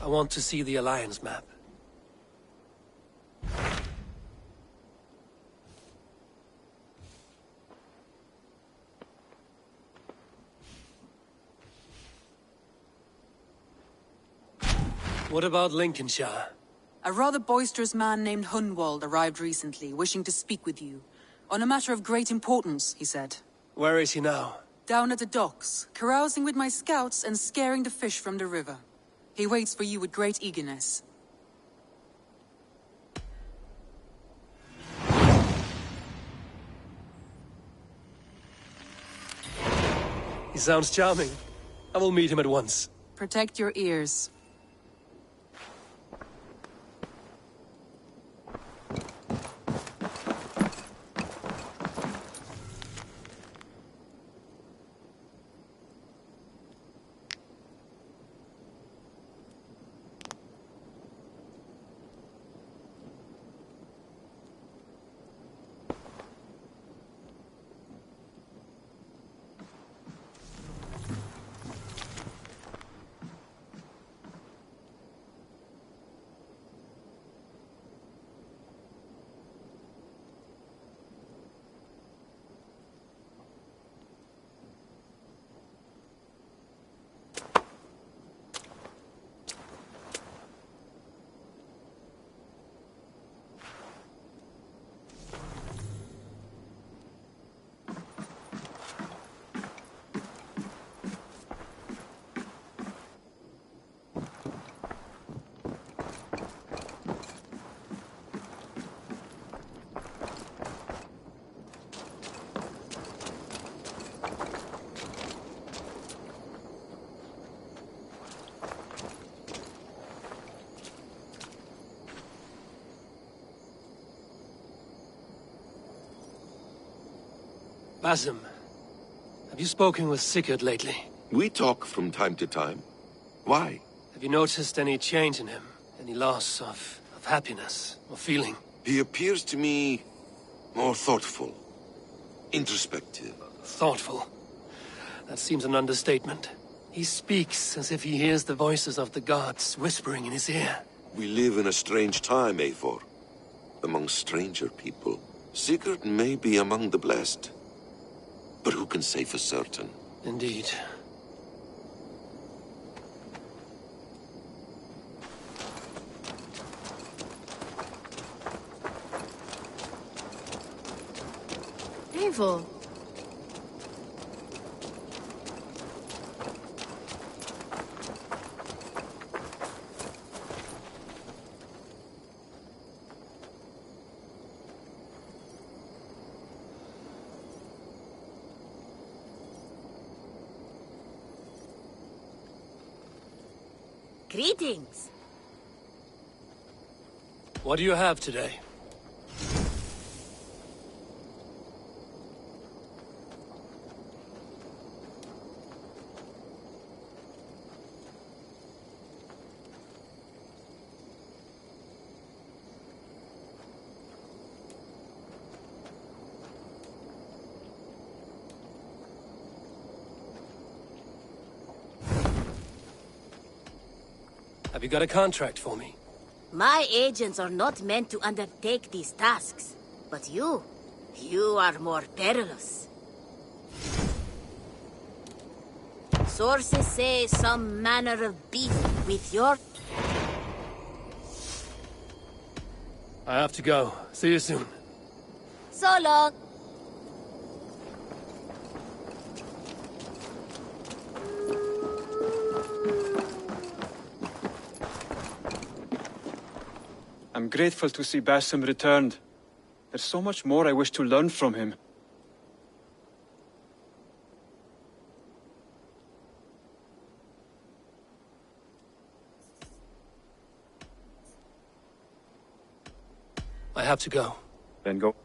I want to see the Alliance map. What about Lincolnshire? A rather boisterous man named Hunwald arrived recently, wishing to speak with you. On a matter of great importance, he said. Where is he now? Down at the docks, carousing with my scouts and scaring the fish from the river. He waits for you with great eagerness. He sounds charming. I will meet him at once. Protect your ears. Basim, have you spoken with Sigurd lately? We talk from time to time. Why? Have you noticed any change in him? Any loss of happiness or feeling? He appears to me more thoughtful, introspective. Thoughtful? That seems an understatement. He speaks as if he hears the voices of the gods whispering in his ear. We live in a strange time, Eivor. Among stranger people. Sigurd may be among the blessed. But who can say for certain? Indeed. Eivor. Greetings. What do you have today? Have you got a contract for me? My agents are not meant to undertake these tasks. But you are more perilous. Sources say some manner of beef with your... I have to go. See you soon. So long. I'm grateful to see Basim returned. There's so much more I wish to learn from him. I have to go. Then go.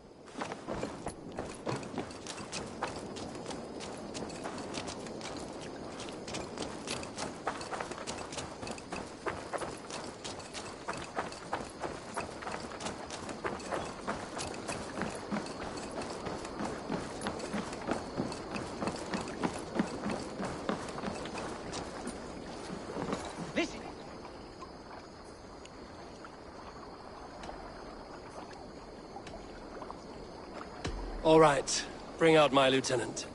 All right. Bring out my lieutenant.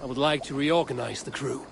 I would like to reorganize the crew.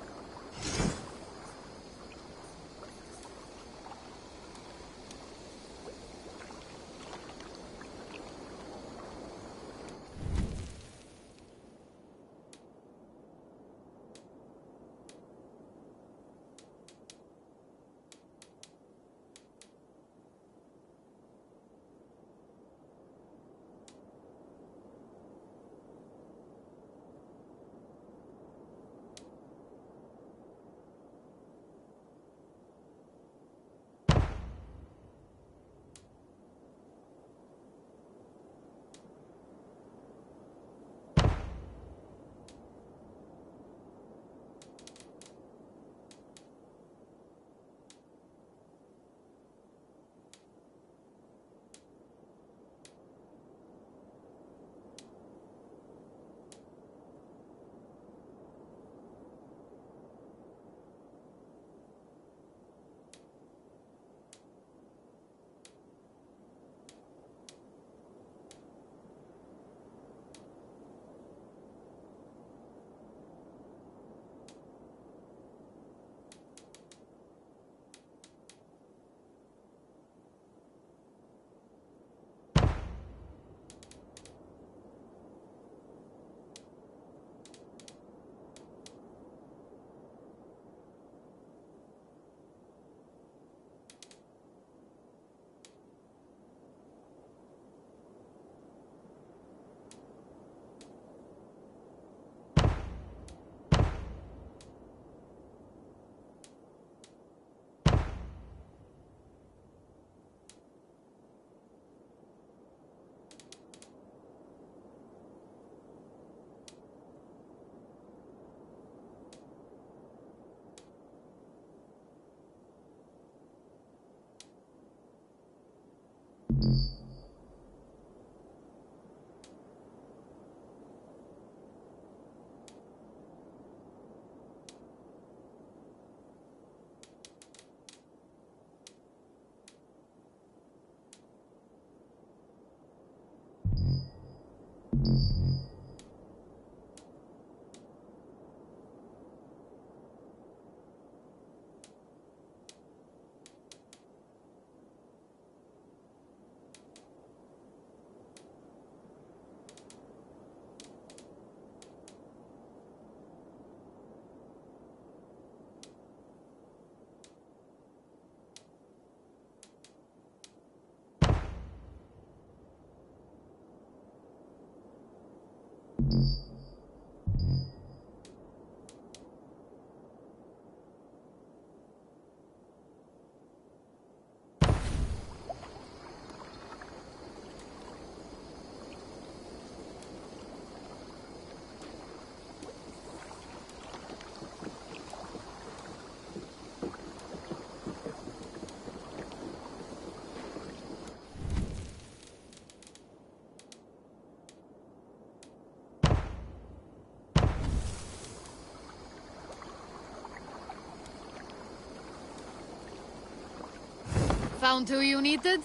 Found who you needed?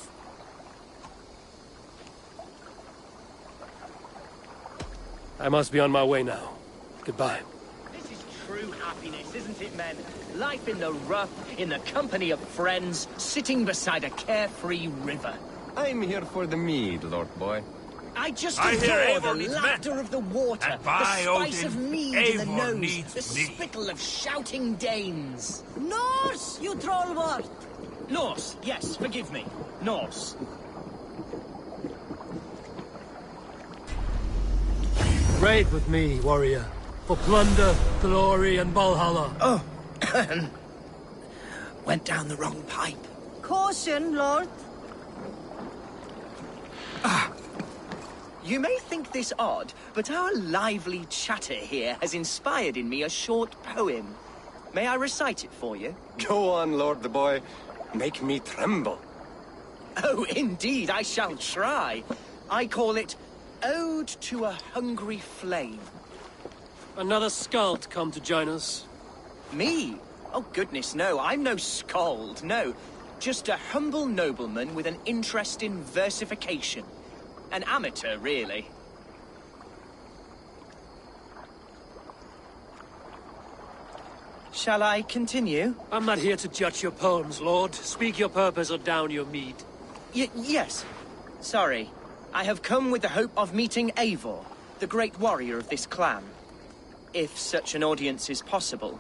I must be on my way now. Goodbye. This is true happiness, isn't it, men? Life in the rough, in the company of friends, sitting beside a carefree river. I'm here for the mead, Lord Boy. I just I hear adore Eivor the needs laughter men. of the water, And the by spice Odin, of mead in the Eivor nose, needs the me. spittle of shouting Danes. Norse, you trollwort! Norse, yes, forgive me. Norse. Raid with me, warrior, for plunder, glory, and Valhalla. Oh, went down the wrong pipe. Caution, Lord. You may think this odd, but our lively chatter here has inspired in me a short poem. May I recite it for you? Go on, Lord the Boy. Make me tremble. Oh, indeed, I shall try. I call it Ode to a Hungry Flame. Another skald come to join us. Me? Oh, goodness, no, I'm no skald, no. Just a humble nobleman with an interest in versification. An amateur, really. Shall I continue? I'm not here to judge your poems, Lord. Speak your purpose or down your mead. Yes. Sorry. I have come with the hope of meeting Eivor, the great warrior of this clan. If such an audience is possible.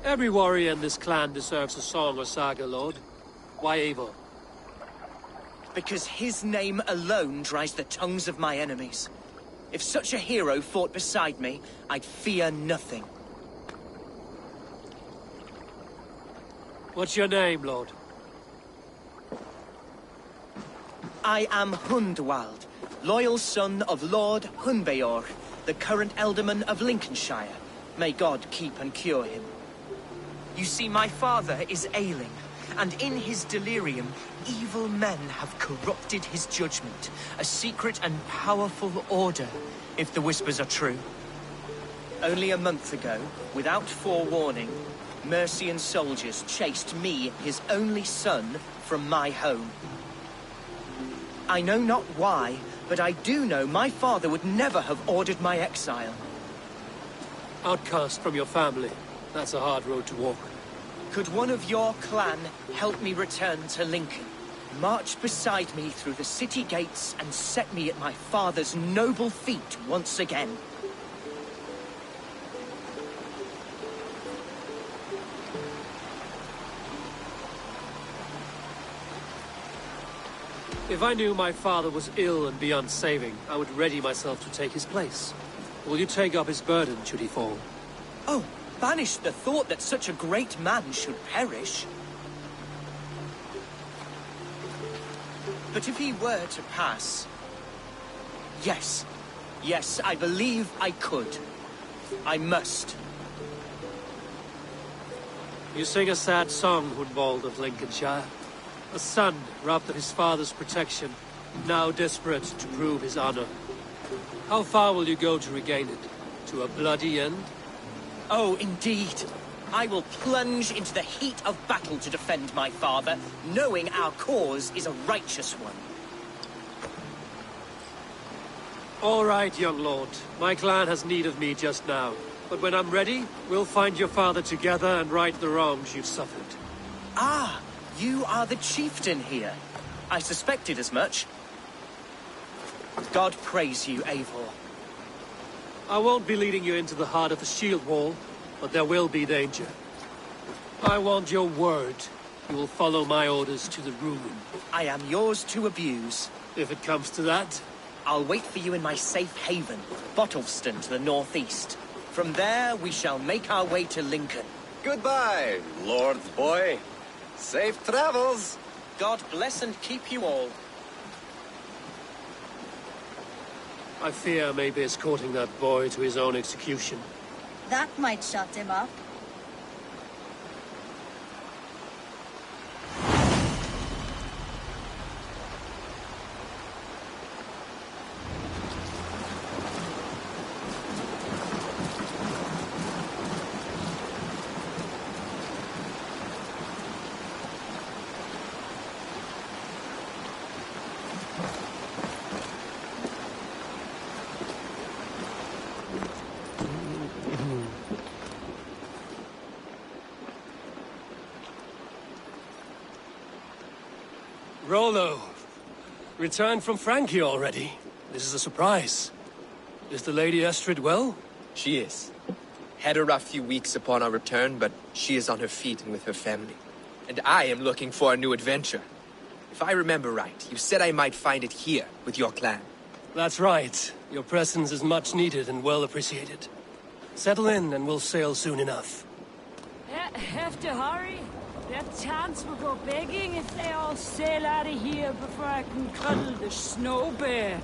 Every warrior in this clan deserves a song or saga, Lord. Why Eivor? Because his name alone dries the tongues of my enemies. If such a hero fought beside me, I'd fear nothing. What's your name, Lord? I am Hundwald, loyal son of Lord Hunbeor, the current Ealdorman of Lincolnshire. May God keep and cure him. You see, my father is ailing, and in his delirium, evil men have corrupted his judgment. A secret and powerful order, if the whispers are true. Only a month ago, without forewarning, Mercian soldiers chased me, his only son, from my home. I know not why, but I do know my father would never have ordered my exile. Outcast from your family. That's a hard road to walk. Could one of your clan help me return to Lincoln? March beside me through the city gates and set me at my father's noble feet once again. If I knew my father was ill and beyond saving, I would ready myself to take his place. Will you take up his burden should he fall? Oh, banish the thought that such a great man should perish. But if he were to pass... Yes. Yes, I believe I could. I must. You sing a sad song, Hundwald of Lincolnshire. A son robbed of his father's protection, now desperate to prove his honor. How far will you go to regain it? To a bloody end? Oh, indeed. I will plunge into the heat of battle to defend my father, knowing our cause is a righteous one. All right, young lord. My clan has need of me just now. But when I'm ready, we'll find your father together and right the wrongs you've suffered. Ah, you are the chieftain here. I suspected as much. God praise you, Eivor. I won't be leading you into the heart of the shield wall, but there will be danger. I want your word. You will follow my orders to the room. I am yours to abuse. If it comes to that, I'll wait for you in my safe haven, Bottleston to the northeast. From there, we shall make our way to Lincoln. Goodbye, Lord Boy. Safe travels. God bless and keep you all. I fear I may be escorting that boy to his own execution. That might shut him up. Rollo, returned from Frankie already. This is a surprise. Is the Lady Estrid well? She is. Had a rough few weeks upon our return, but she is on her feet and with her family. And I am looking for a new adventure. If I remember right, you said I might find it here, with your clan. That's right. Your presence is much needed and well appreciated. Settle in and we'll sail soon enough. Have to hurry. Their tants will go begging if they all sail out of here before I can cuddle the snow bear.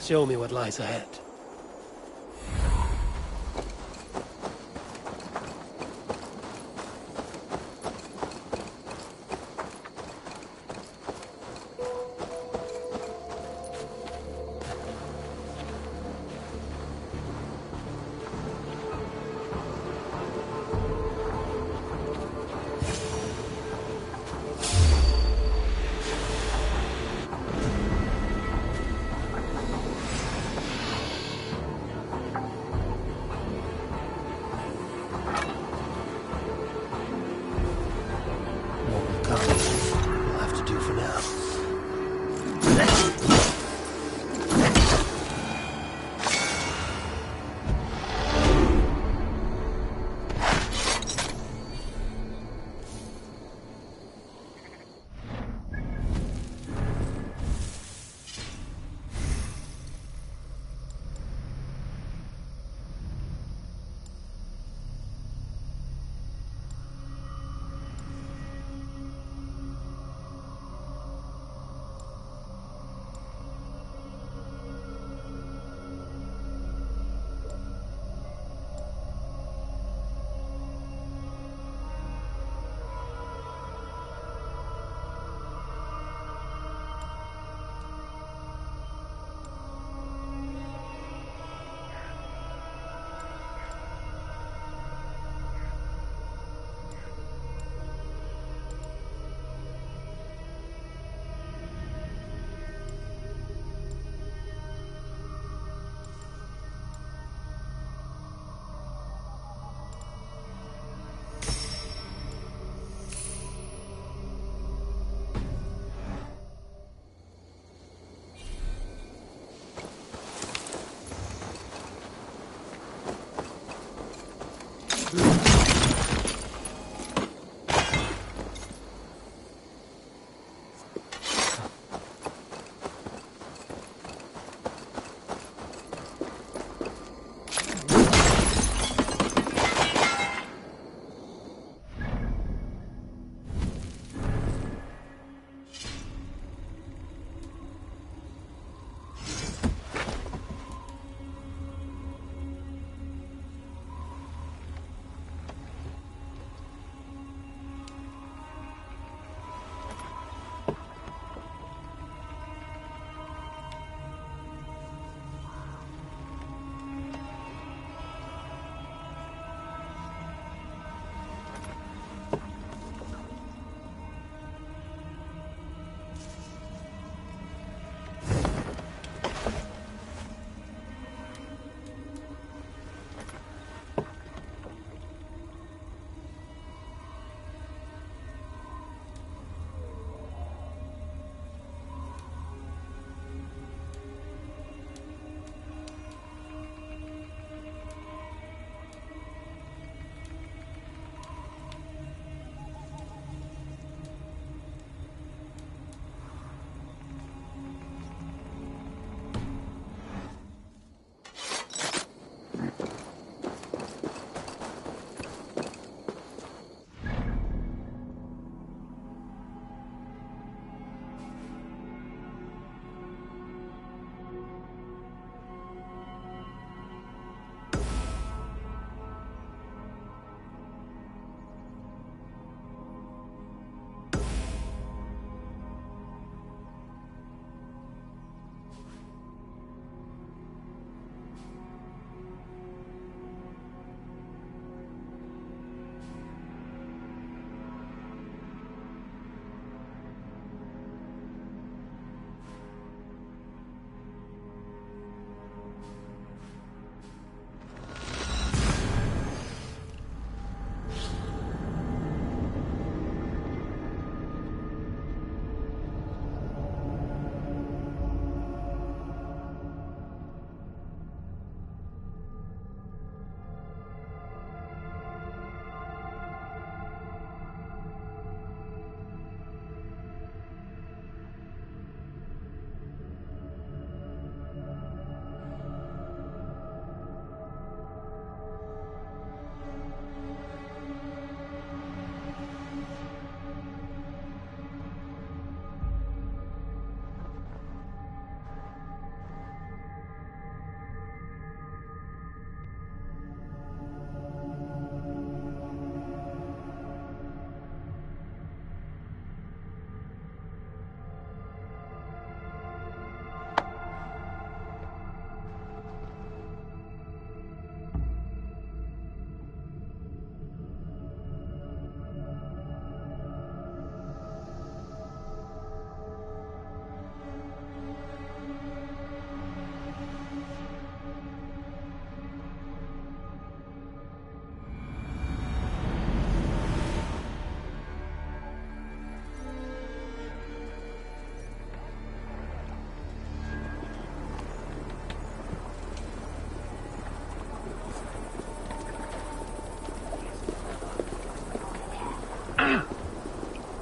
Show me what lies ahead.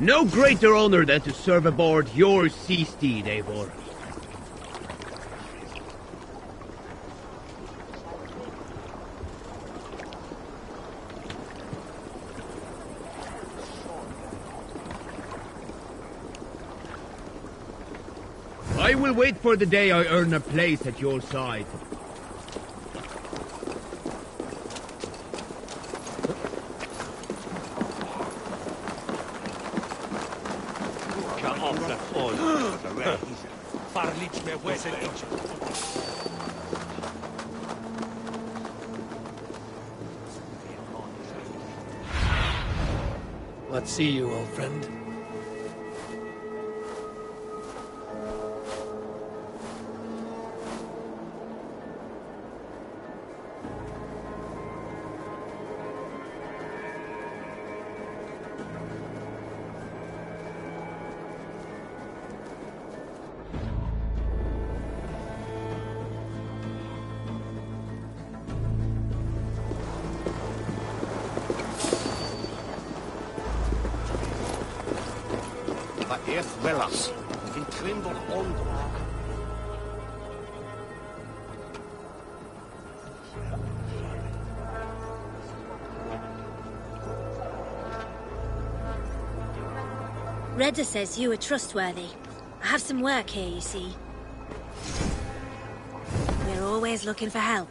No greater honor than to serve aboard your sea steed, Eivor. I will wait for the day I earn a place at your side. Let's see you, old friend. Earth dwellers can tremble on. Redda says you are trustworthy. I have some work here, you see. We're always looking for help.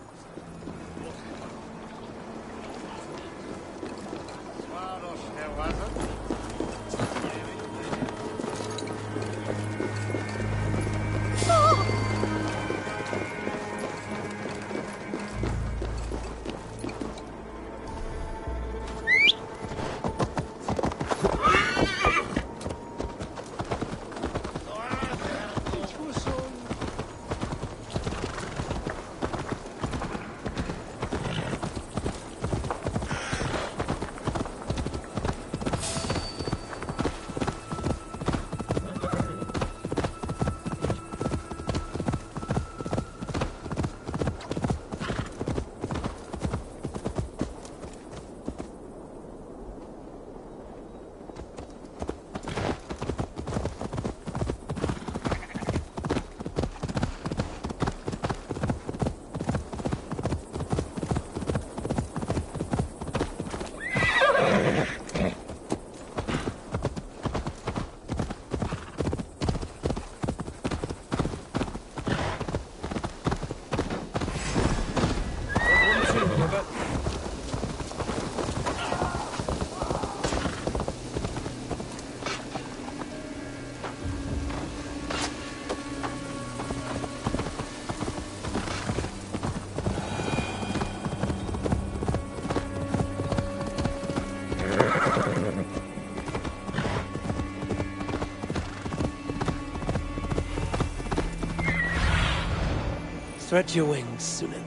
Spread your wings, Sunan.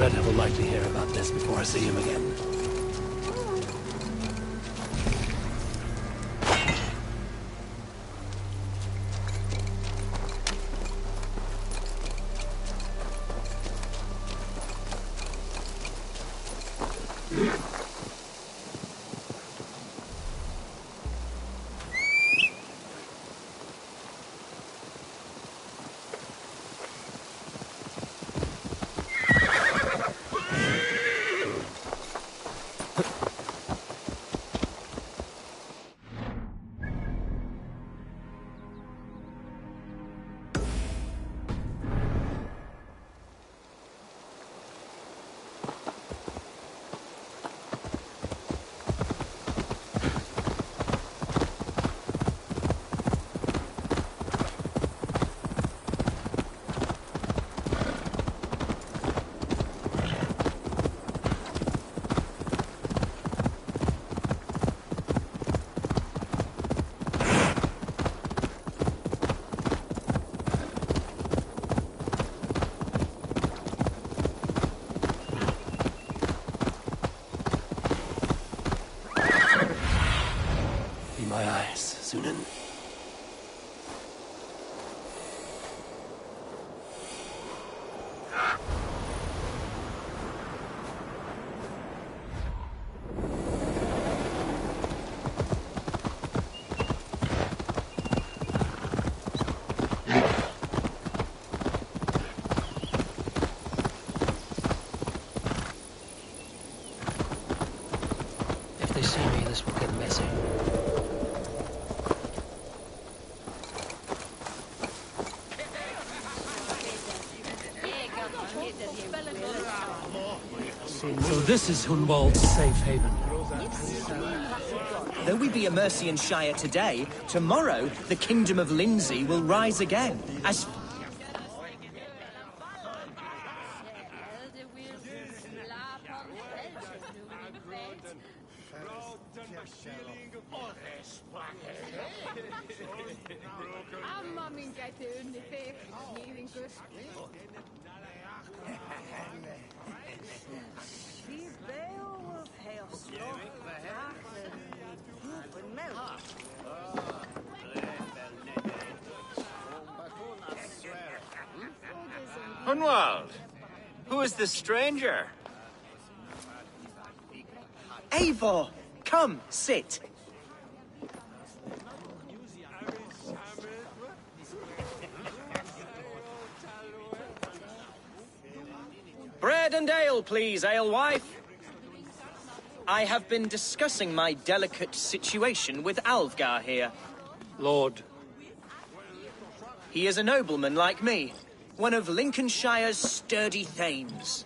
Greta will likely hear about this before I see him again. If they see me, this will get messy. So this is Hunwald's safe haven. Though we be a Mercian Shire today, tomorrow the Kingdom of Lindsey will rise again, as... Hunwald, who is this stranger? Eivor, come, sit. Bread and ale, please, alewife. I have been discussing my delicate situation with Alvgar here. Lord. He is a nobleman like me, one of Lincolnshire's sturdy thanes.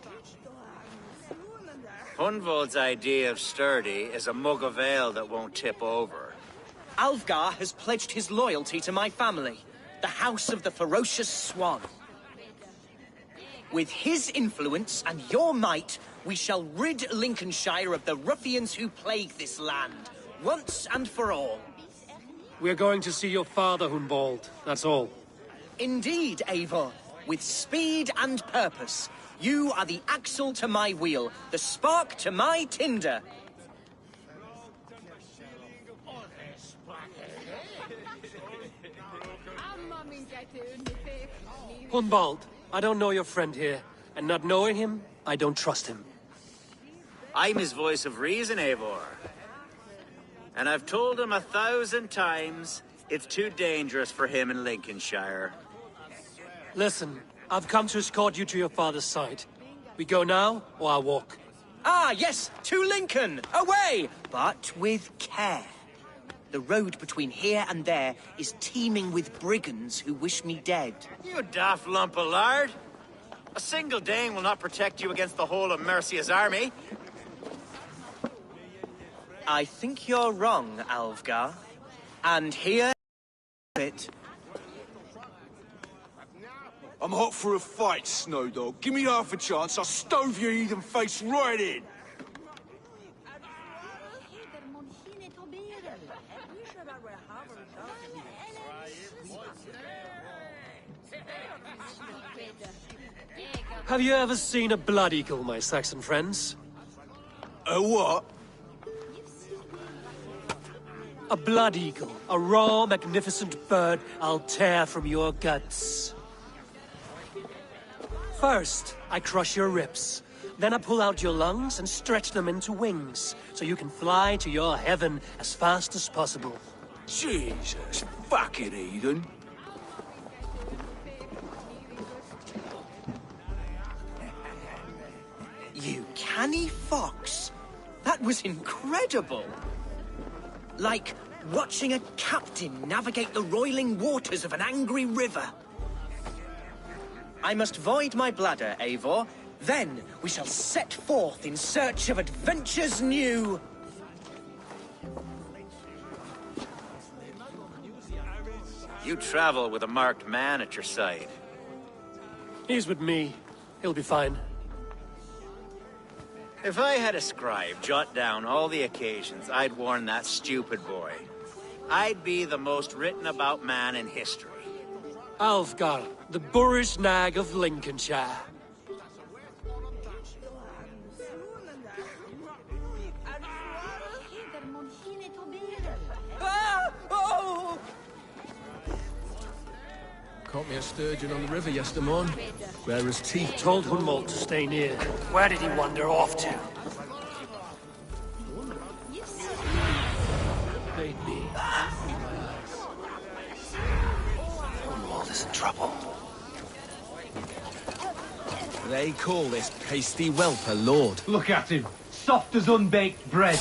Hunwald's idea of sturdy is a mug of ale that won't tip over. Alvgar has pledged his loyalty to my family, the House of the Ferocious Swan. With his influence and your might, we shall rid Lincolnshire of the ruffians who plague this land, once and for all. We're going to see your father, Hunwald. That's all. Indeed, Eivor. With speed and purpose. You are the axle to my wheel, the spark to my tinder. Hunwald, I don't know your friend here, and not knowing him, I don't trust him. I'm his voice of reason, Eivor. And I've told him 1,000 times it's too dangerous for him in Lincolnshire. Listen, I've come to escort you to your father's side. We go now, or I walk? Ah, yes, to Lincoln! Away! But with care. The road between here and there is teeming with brigands who wish me dead. You daft lump of lard! A single Dane will not protect you against the whole of Mercia's army. I think you're wrong, Alvgar. And here it. I'm hot for a fight, Snowdog. Give me half a chance, I'll stove your heathen face right in. Have you ever seen a blood eagle, my Saxon friends? A what? A blood eagle. A raw, magnificent bird I'll tear from your guts. First, I crush your ribs. Then I pull out your lungs and stretch them into wings, so you can fly to your heaven as fast as possible. Jesus, fucking heathen. You canny fox. That was incredible. Like watching a captain navigate the roiling waters of an angry river. I must void my bladder, Eivor. Then we shall set forth in search of adventures new. You travel with a marked man at your side. He's with me. He'll be fine. If I had a scribe jot down all the occasions I'd warn that stupid boy, I'd be the most written about man in history. Alfgar, the boorish nag of Lincolnshire. Oh! Caught me a sturgeon on the river yesterday morning. Rare as teeth. Told Hunwald to stay near. Where did he wander off to? Made me. Hunwald is in trouble. They call this pasty whelp a lord. Look at him. Soft as unbaked bread.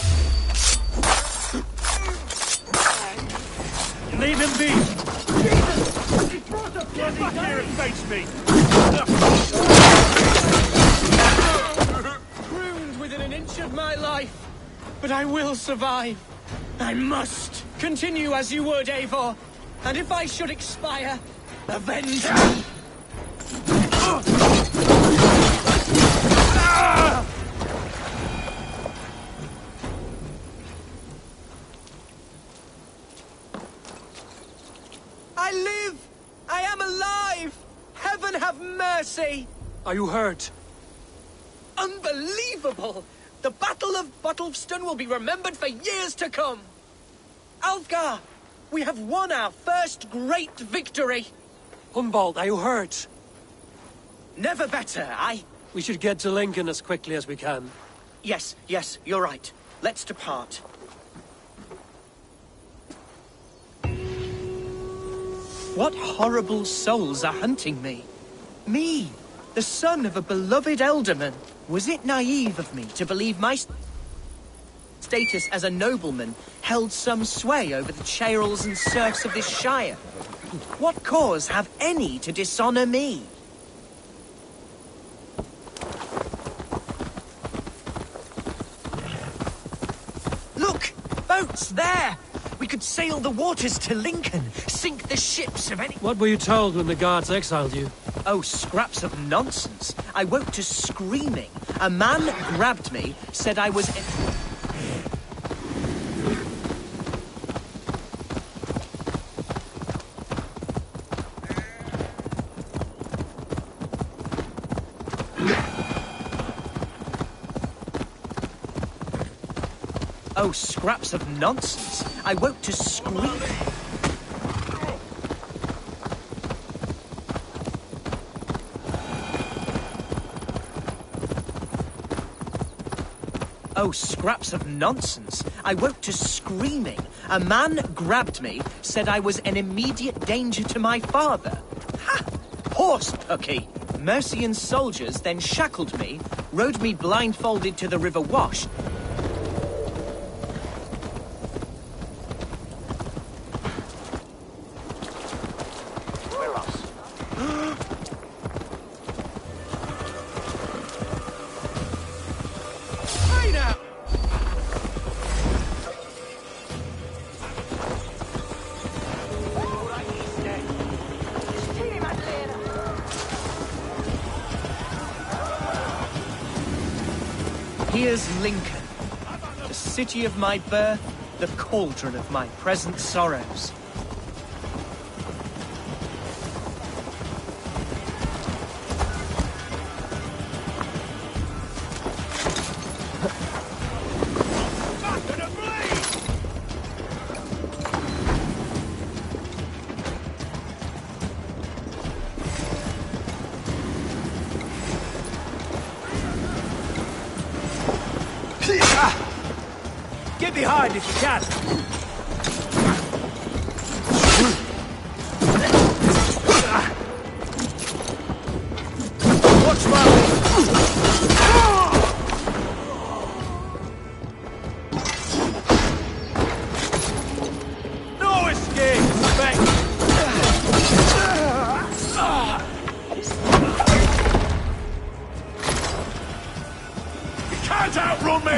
Leave him be! Get back here and face me! Ruined within an inch of my life. But I will survive. I must. Continue as you would, Eivor. And if I should expire, avenge me. I live! I am alive! Heaven have mercy! Are you hurt? Unbelievable! The Battle of Bottlefston will be remembered for years to come! Alfgar, we have won our first great victory! Hunwald, are you hurt? Never better, We should get to Lincoln as quickly as we can. Yes, you're right. Let's depart. What horrible souls are hunting me? Me, the son of a beloved elderman. Was it naive of me to believe my status as a nobleman held some sway over the ceorls and serfs of this shire? What cause have any to dishonor me? Look! Boats there! We could sail the waters to Lincoln, sink the ships of any... What were you told when the guards exiled you? Oh, scraps of nonsense. I woke to screaming. A man grabbed me, said I was... Oh, scraps of nonsense. I woke to scream. Oh, scraps of nonsense. I woke to screaming. A man grabbed me, said I was an immediate danger to my father. Ha! Horse pucky! Mercian soldiers then shackled me, rode me blindfolded to the River Wash, Here's Lincoln, the city of my birth, the cauldron of my present sorrows. Get behind if you can. Watch my no escape, respect. You can't outrun me!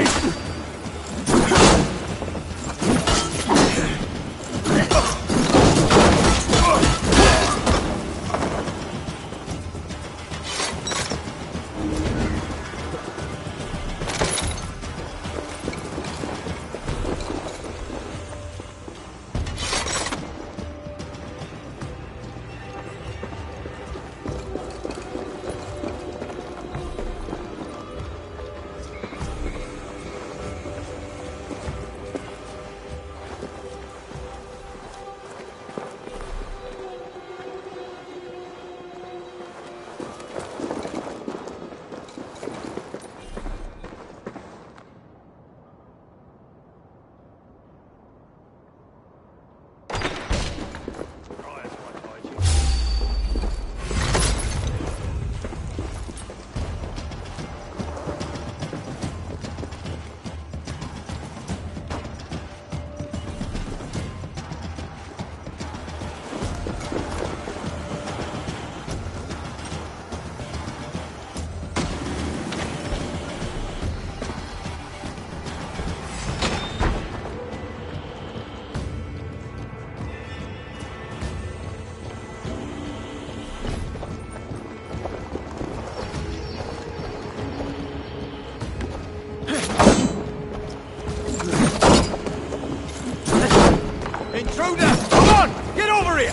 Intruder! Come on! Get over here!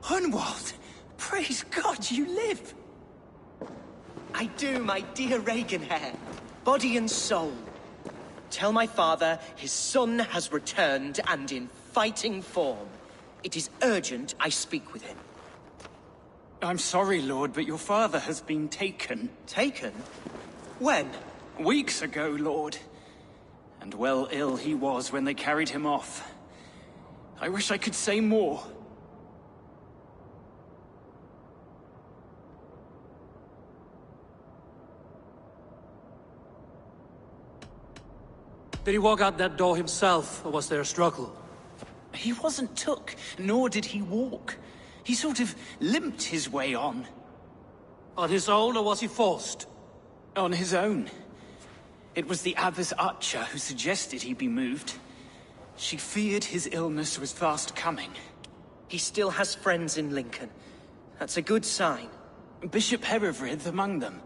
Hunwald! Praise God you live! I do, my dear Reaganhair. Body and soul. Tell my father his son has returned and in fighting form. It is urgent I speak with him. I'm sorry, Lord, but your father has been taken. Taken? When? Weeks ago, Lord. And well ill he was when they carried him off. I wish I could say more. Did he walk out that door himself, or was there a struggle? He wasn't took, nor did he walk. He sort of limped his way on. On his own, or was he forced? On his own. It was the Abbess Archer who suggested he be moved. She feared his illness was fast coming. He still has friends in Lincoln. That's a good sign. Bishop Herivrid among them.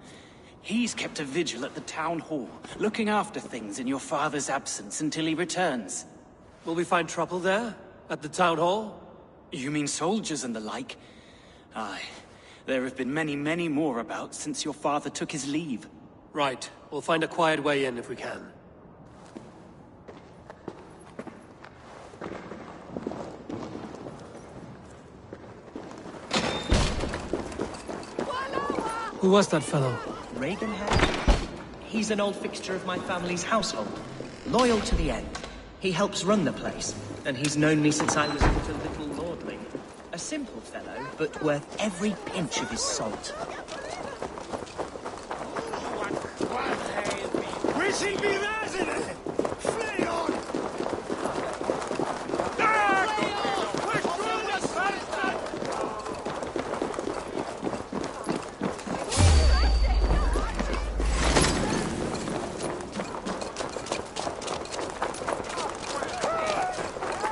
He's kept a vigil at the town hall, looking after things in your father's absence until he returns. Will we find trouble there? At the town hall? You mean soldiers and the like? Aye. There have been many, many more about since your father took his leave. Right. We'll find a quiet way in if we can. Who was that fellow? Reaganhead? He's an old fixture of my family's household. Loyal to the end. He helps run the place, and he's known me since I was a little lordling. A simple fellow, but worth every pinch of his salt. Wishing me resident! Flee on!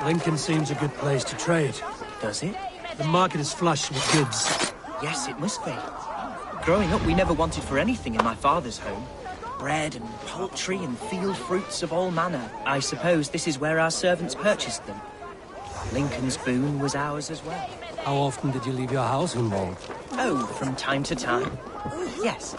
Lincoln seems a good place to trade. Does it? The market is flush with goods. Yes, it must be. Growing up, we never wanted for anything in my father's home. Bread and poultry and field fruits of all manner. I suppose this is where our servants purchased them. Lincoln's boon was ours as well. How often did you leave your house, Hunwald? Oh, from time to time. Yes.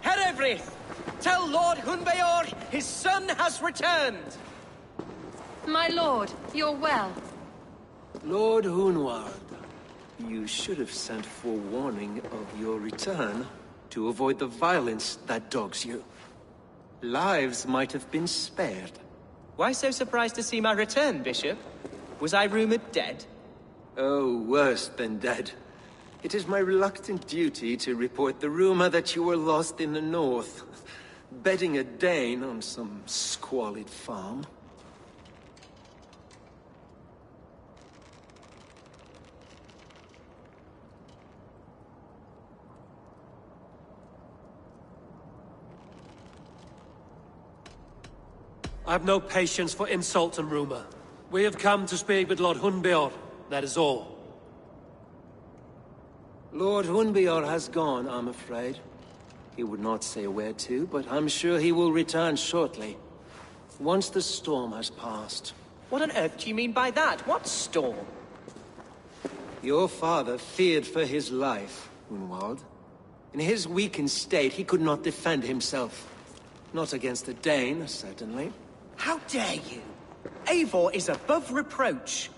Herivrid! Tell Lord Hunbeor his son has returned! My lord, you're well. Lord Hunwald, you should have sent forewarning of your return to avoid the violence that dogs you. Lives might have been spared. Why so surprised to see my return, Bishop? Was I rumored dead? Oh, worse than dead. It is my reluctant duty to report the rumor that you were lost in the north, bedding a Dane on some squalid farm. I've no patience for insult and rumor. We have come to speak with Lord Hunbeor, that is all. Lord Hunbeor has gone, I'm afraid. He would not say where to, but I'm sure he will return shortly. Once the storm has passed. What on earth do you mean by that? What storm? Your father feared for his life, Hunwald. In his weakened state, he could not defend himself. Not against a Dane, certainly. How dare you? Eivor is above reproach.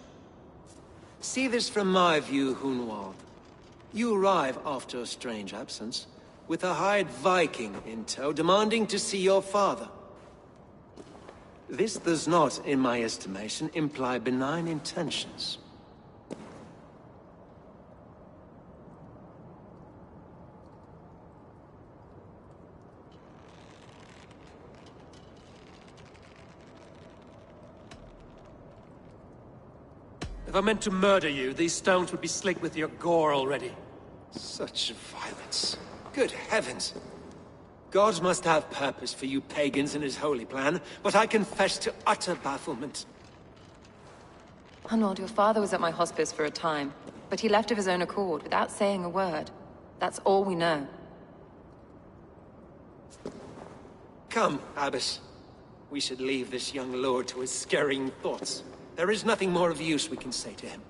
See this from my view, Hunwald. You arrive after a strange absence, with a hired Viking in tow, demanding to see your father. This does not, in my estimation, imply benign intentions. If I meant to murder you, these stones would be slick with your gore already. Such violence. Good heavens! God must have purpose for you pagans in his holy plan, but I confess to utter bafflement. Hunwald, your father was at my hospice for a time, but he left of his own accord, without saying a word. That's all we know. Come, Abbess. We should leave this young lord to his scurrying thoughts. There is nothing more of use we can say to him.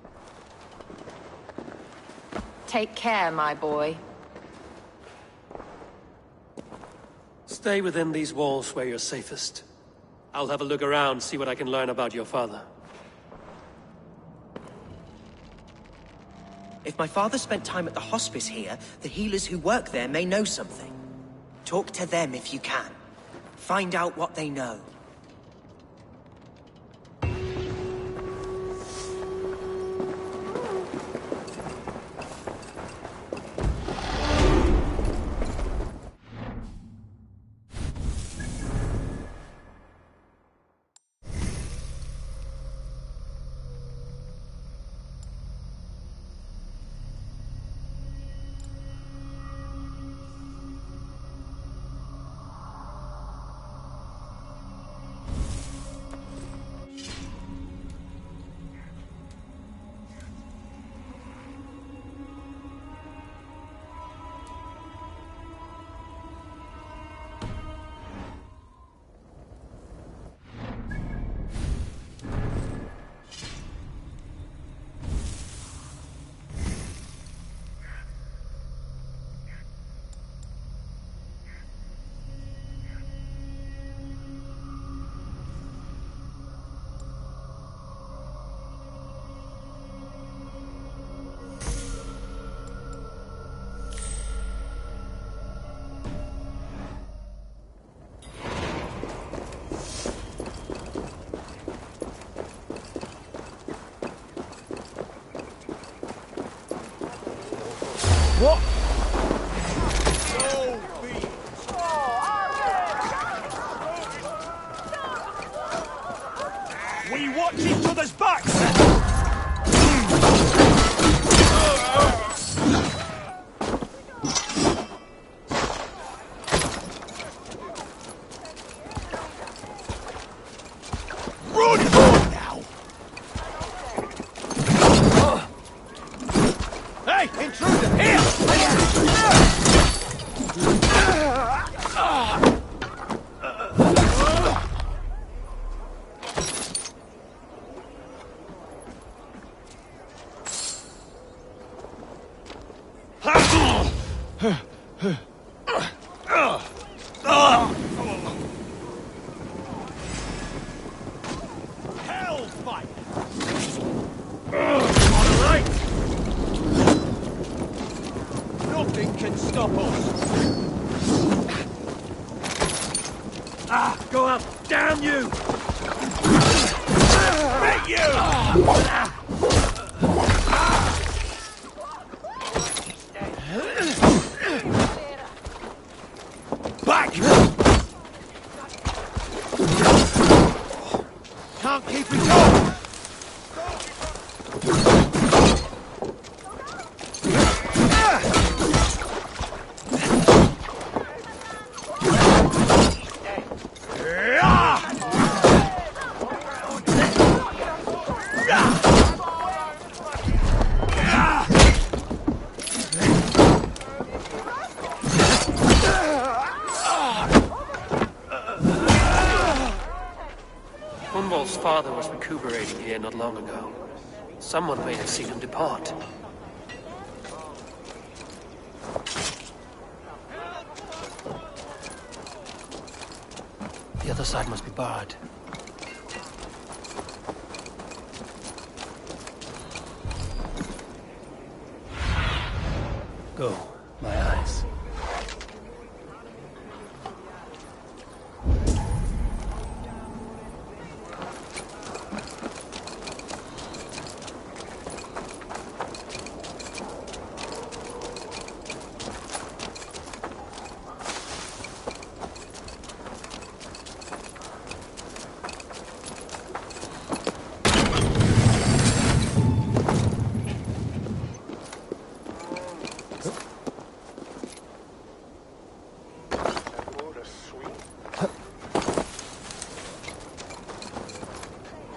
Take care, my boy. Stay within these walls where you're safest. I'll have a look around, see what I can learn about your father. If my father spent time at the hospice here, the healers who work there may know something. Talk to them if you can. Find out what they know. What? We watch each other's backs! Run on now! Hey, intruder, here! Hellfire! Alright! Nothing can stop us! Ah, go up! Damn you! Get you! Back! Can't keep it going! Hunwald's father was recuperating here not long ago. Someone may have seen him depart. The other side must be barred. Go, my eyes.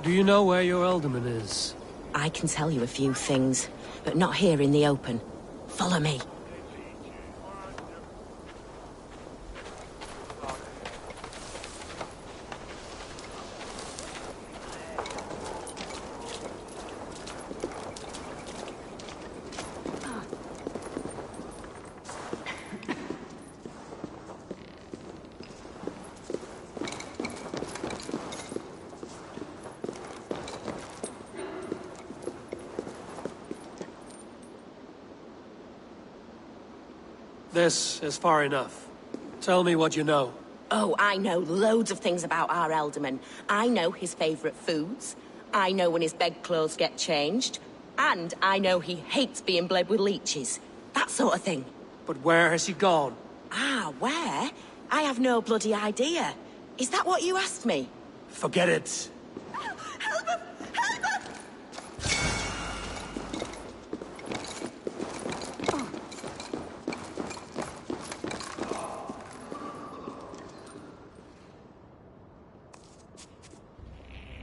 Do you know where your alderman is? I can tell you a few things, but not here in the open. Follow me. This is far enough. Tell me what you know. Oh, I know loads of things about our Elderman. I know his favorite foods. I know when his bedclothes get changed. And I know he hates being bled with leeches. That sort of thing. But where has he gone? Ah, where? I have no bloody idea. Is that what you asked me? Forget it.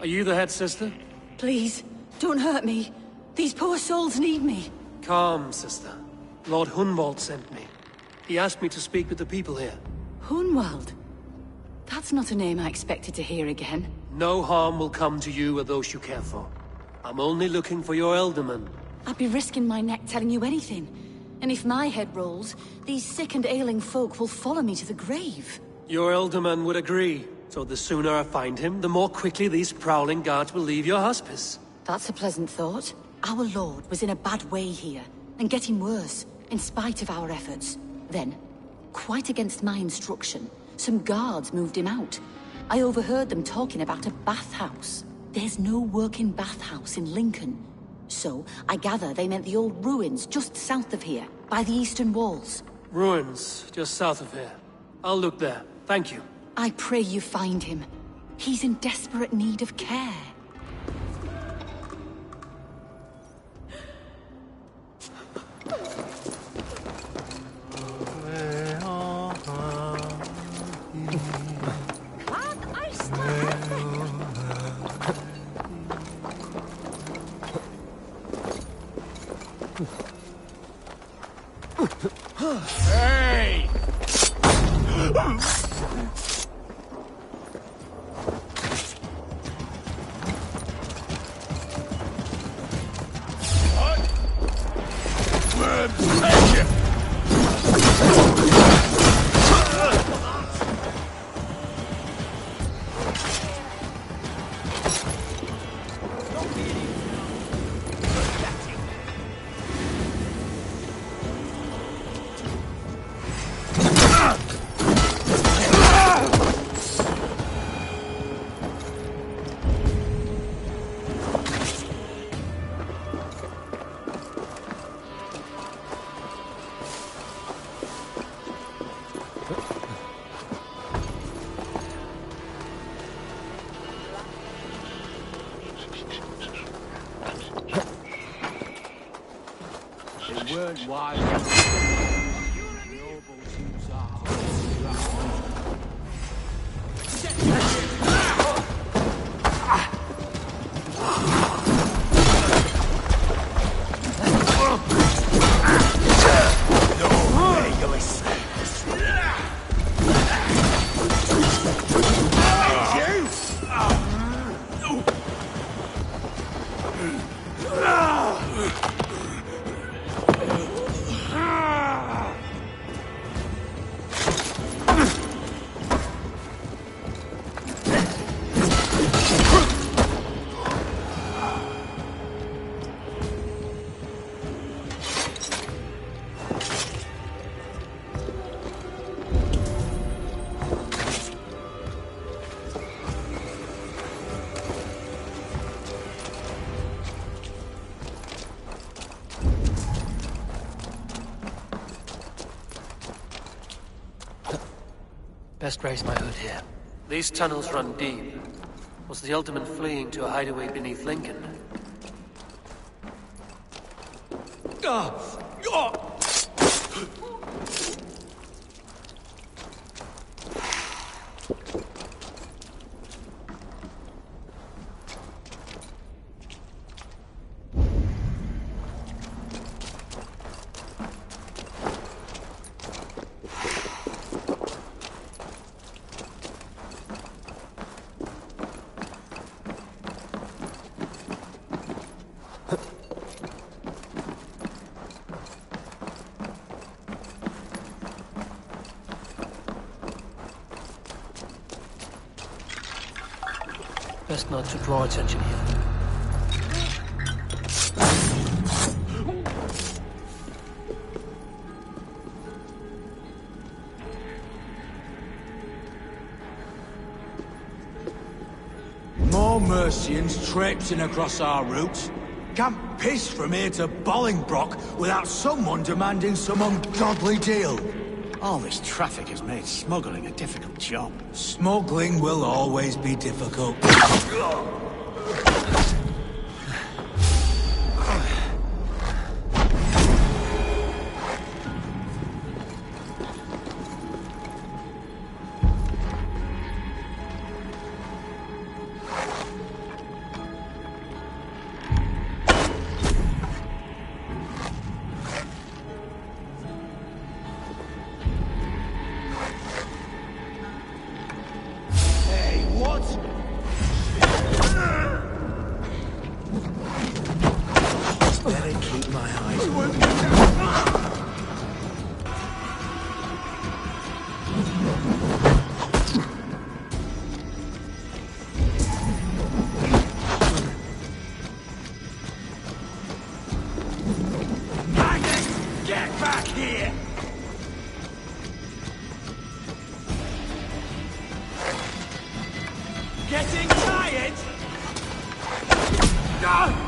Are you the head sister? Please, don't hurt me. These poor souls need me. Calm, sister. Lord Hunwald sent me. He asked me to speak with the people here. Hunwald? That's not a name I expected to hear again. No harm will come to you or those you care for. I'm only looking for your Elderman. I'd be risking my neck telling you anything. And if my head rolls, these sick and ailing folk will follow me to the grave. Your Elderman would agree. So the sooner I find him, the more quickly these prowling guards will leave your hospice. That's a pleasant thought. Our lord was in a bad way here, and getting worse, in spite of our efforts. Then, quite against my instruction, some guards moved him out. I overheard them talking about a bathhouse. There's no working bathhouse in Lincoln. So, I gather they meant the old ruins just south of here, by the eastern walls. Ruins, just south of here. I'll look there. Thank you. I pray you find him. He's in desperate need of care. Hey! They weren't wise. Best raise my hood here. These tunnels run deep. Was the Ultimate fleeing to a hideaway beneath Lincoln? Best not to draw attention here. Mercians traipsing across our routes. Can't piss from here to Bolingbroke without someone demanding some ungodly deal. All this traffic has made smuggling a difficult job. Smuggling will always be difficult. Getting tired? No!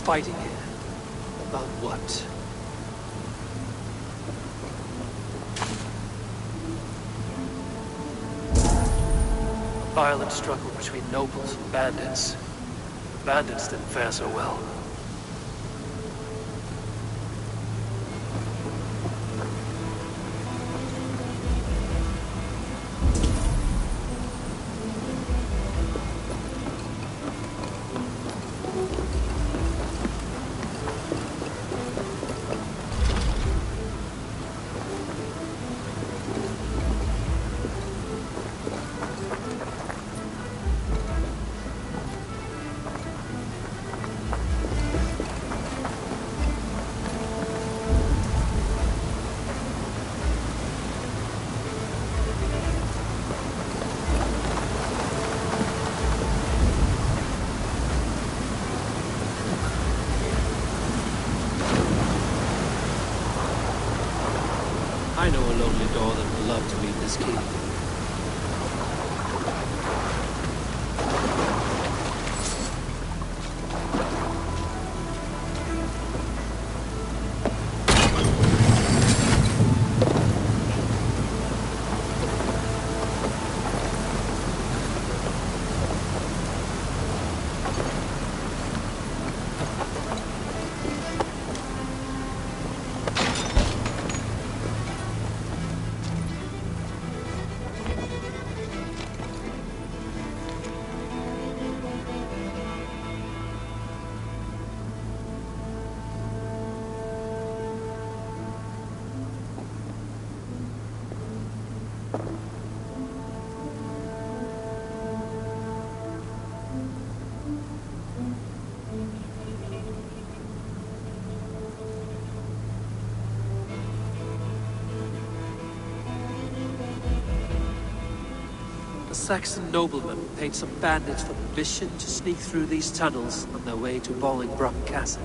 Fighting here. About what? A violent struggle between nobles and bandits. The bandits didn't fare so well. I know a lonely door that will love to meet this key. A Saxon nobleman paid some bandits for permission to sneak through these tunnels on their way to Bolingbroke Castle.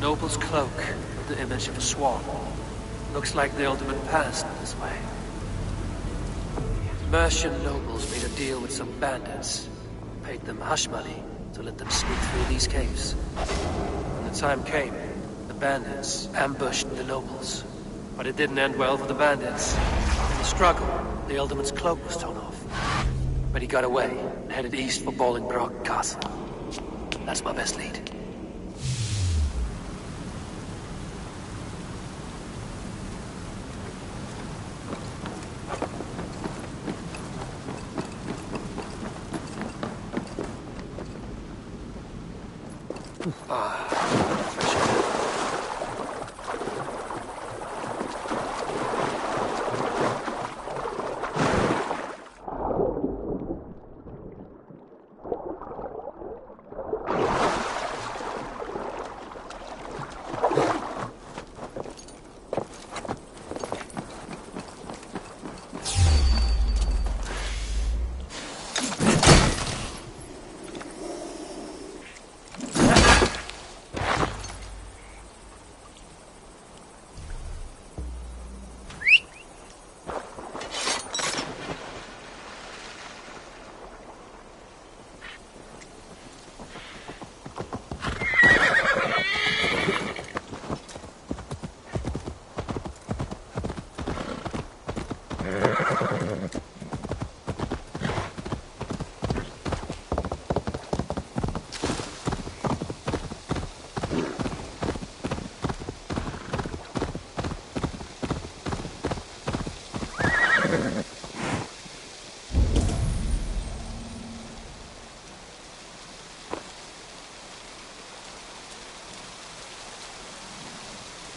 Noble's cloak, the image of a swan. Looks like the ultimate passed this way. Mercian nobles made a deal with some bandits. Paid them hush money to let them sneak through these caves. When the time came, the bandits ambushed the nobles. But it didn't end well for the bandits. In the struggle, the ultimate's cloak was torn off. But he got away and headed east for Bolingbroke Castle. That's my best lead.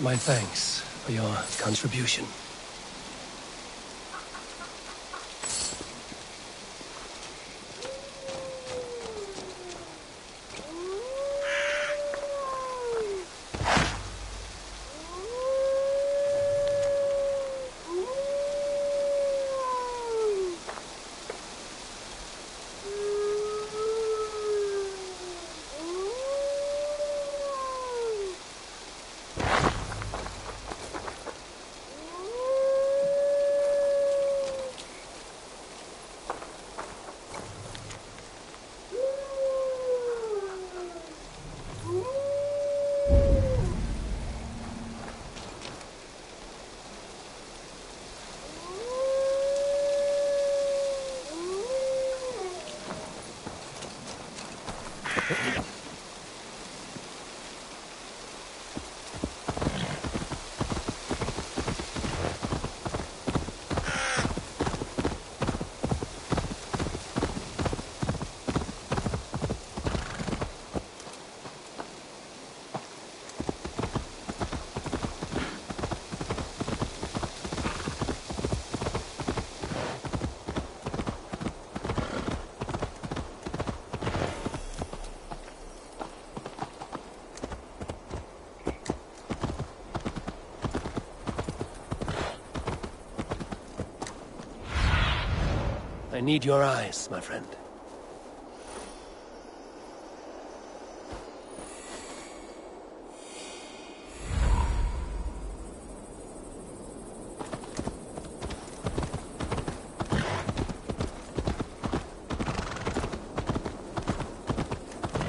My thanks for your contribution. I need your eyes, my friend.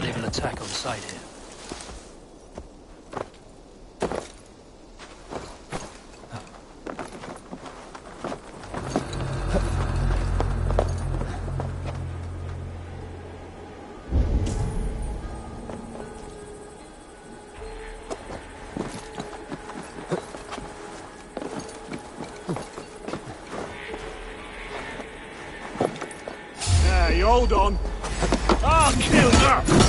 Leave an attack on sight here. You hold on. I'll kill you!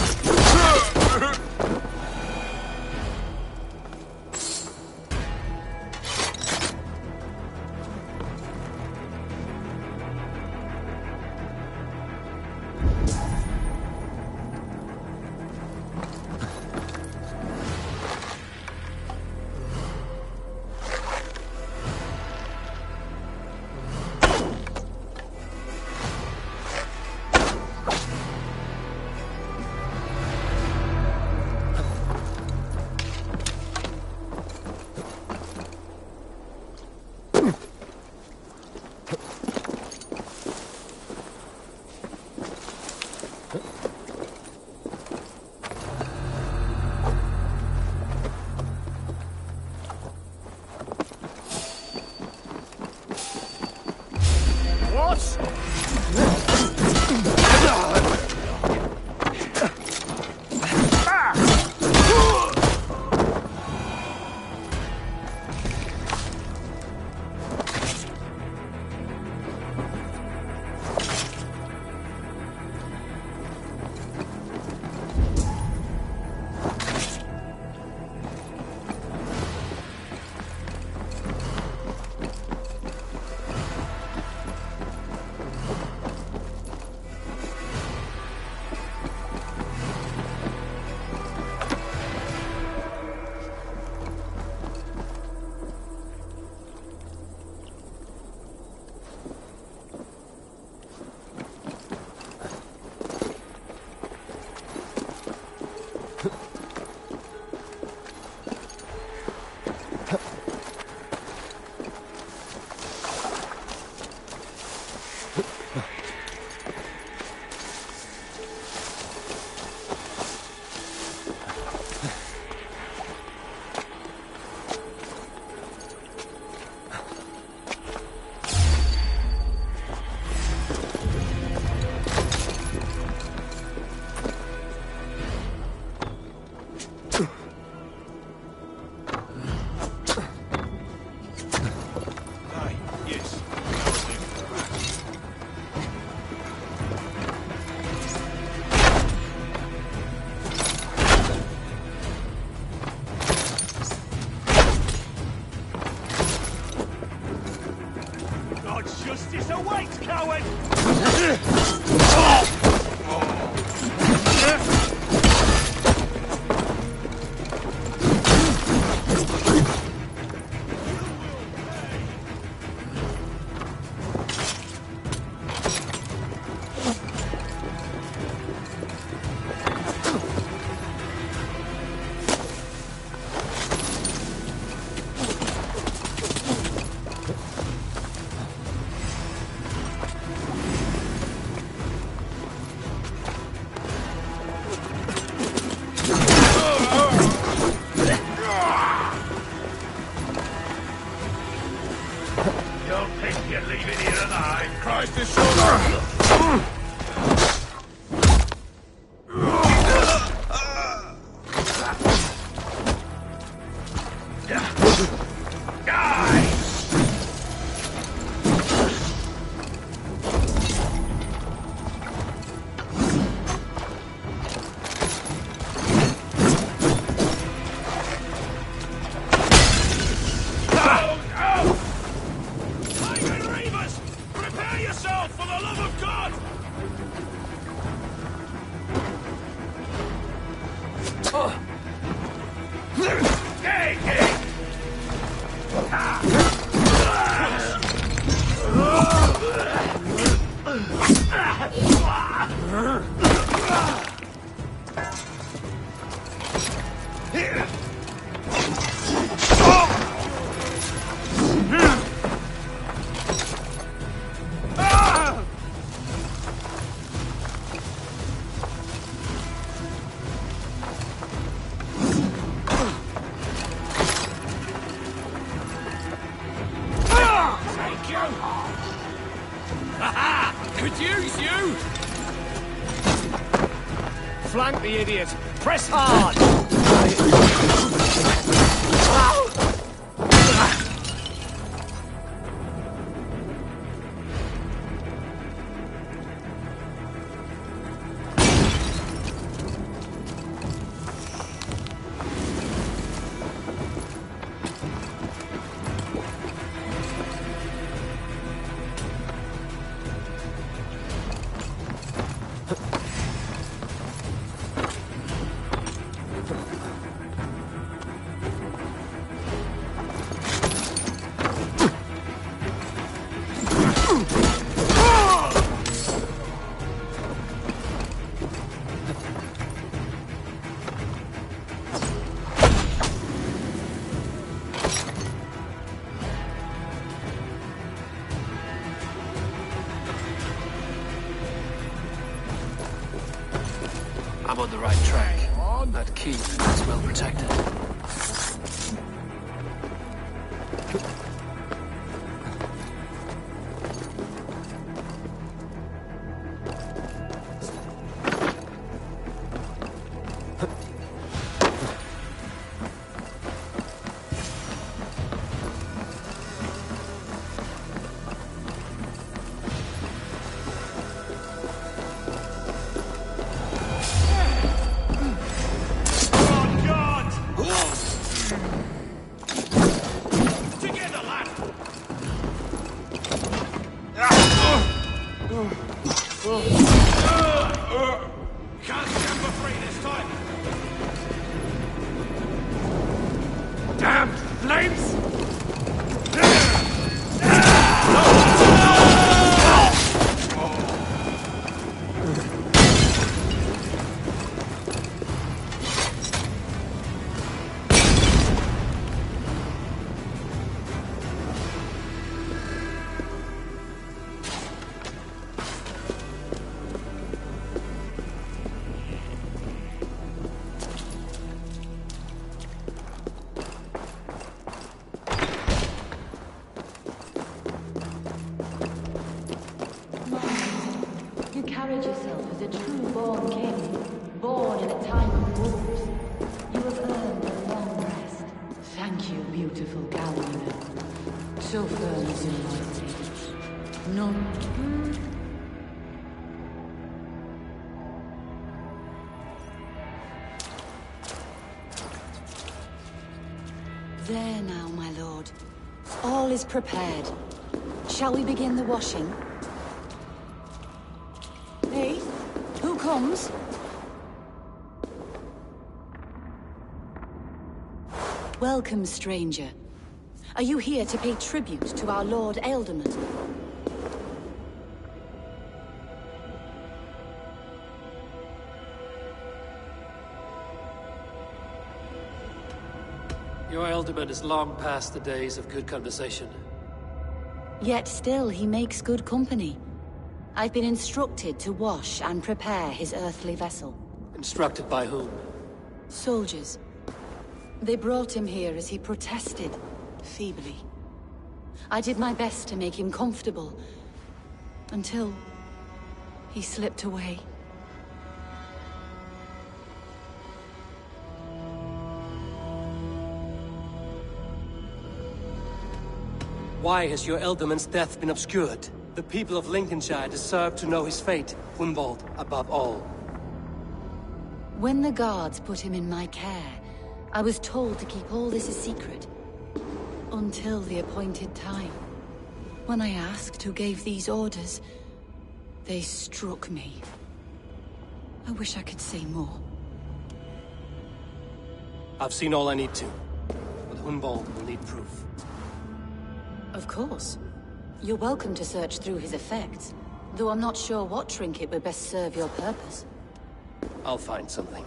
Justice awaits, coward! Could use you! Flank the idiot! Press hard! I'm on the right track. That keep is well protected. Can't stand for free this time. Damn flames! You carried yourself as a true-born king, born in a time of wars. You have earned a long rest. Thank you, beautiful Galleon. So firm is your loyalty. None. There now, my lord. All is prepared. Shall we begin the washing? Hey, who comes? Welcome, stranger. Are you here to pay tribute to our Lord Ealdorman? Your Ealdorman is long past the days of good conversation. Yet still he makes good company. I've been instructed to wash and prepare his earthly vessel. Instructed by whom? Soldiers. They brought him here as he protested, feebly. I did my best to make him comfortable, until he slipped away. Why has your Ealdorman's death been obscured? The people of Lincolnshire deserve to know his fate, Hunwald, above all. When the guards put him in my care, I was told to keep all this a secret. Until the appointed time. When I asked who gave these orders, they struck me. I wish I could say more. I've seen all I need to, but Hunwald will need proof. Of course. You're welcome to search through his effects. though I'm not sure what trinket would best serve your purpose. I'll find something.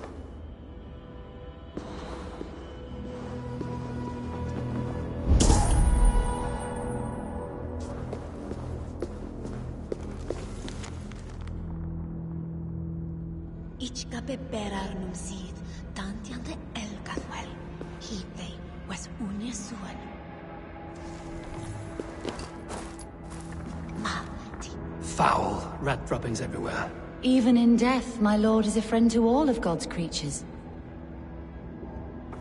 Ich gabe berar num sydd, dantian de elgathwel. Hydei was unye suan. Foul. Rat droppings everywhere. Even in death, my lord is a friend to all of God's creatures.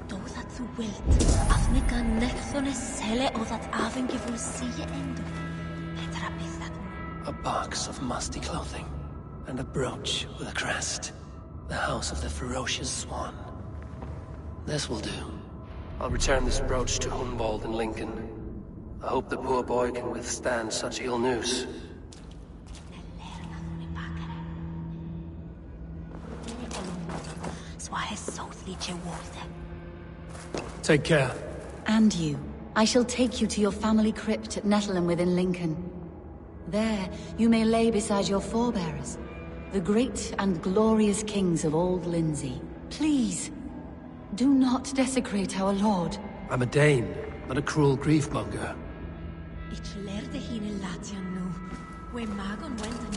Do that þú wilt, af nika nechthon sele o that aven giful sie endo. Petra bydd that. A box of musty clothing. And a brooch with a crest. The house of the ferocious swan. This will do. I'll return this brooch to Hunwald in Lincoln. I hope the poor boy can withstand such ill news. Take care. And you. I shall take you to your family crypt at Nettleton within Lincoln. There, you may lay beside your forebearers, the great and glorious kings of Old Lindsey. Please, do not desecrate our lord. I'm a Dane, not a cruel griefmonger. Ich lerde hine latian nu. We magon went and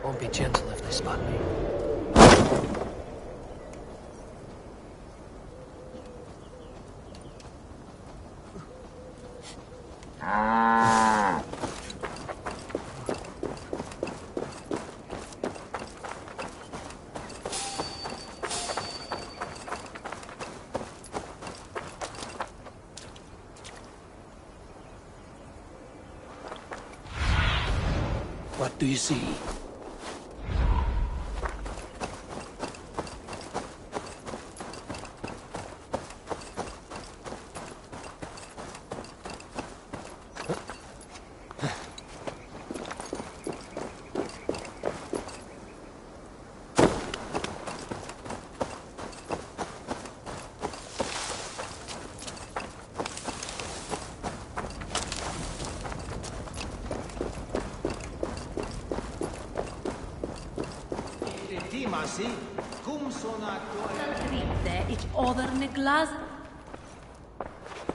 Won't be gentle if they spot me. do you see?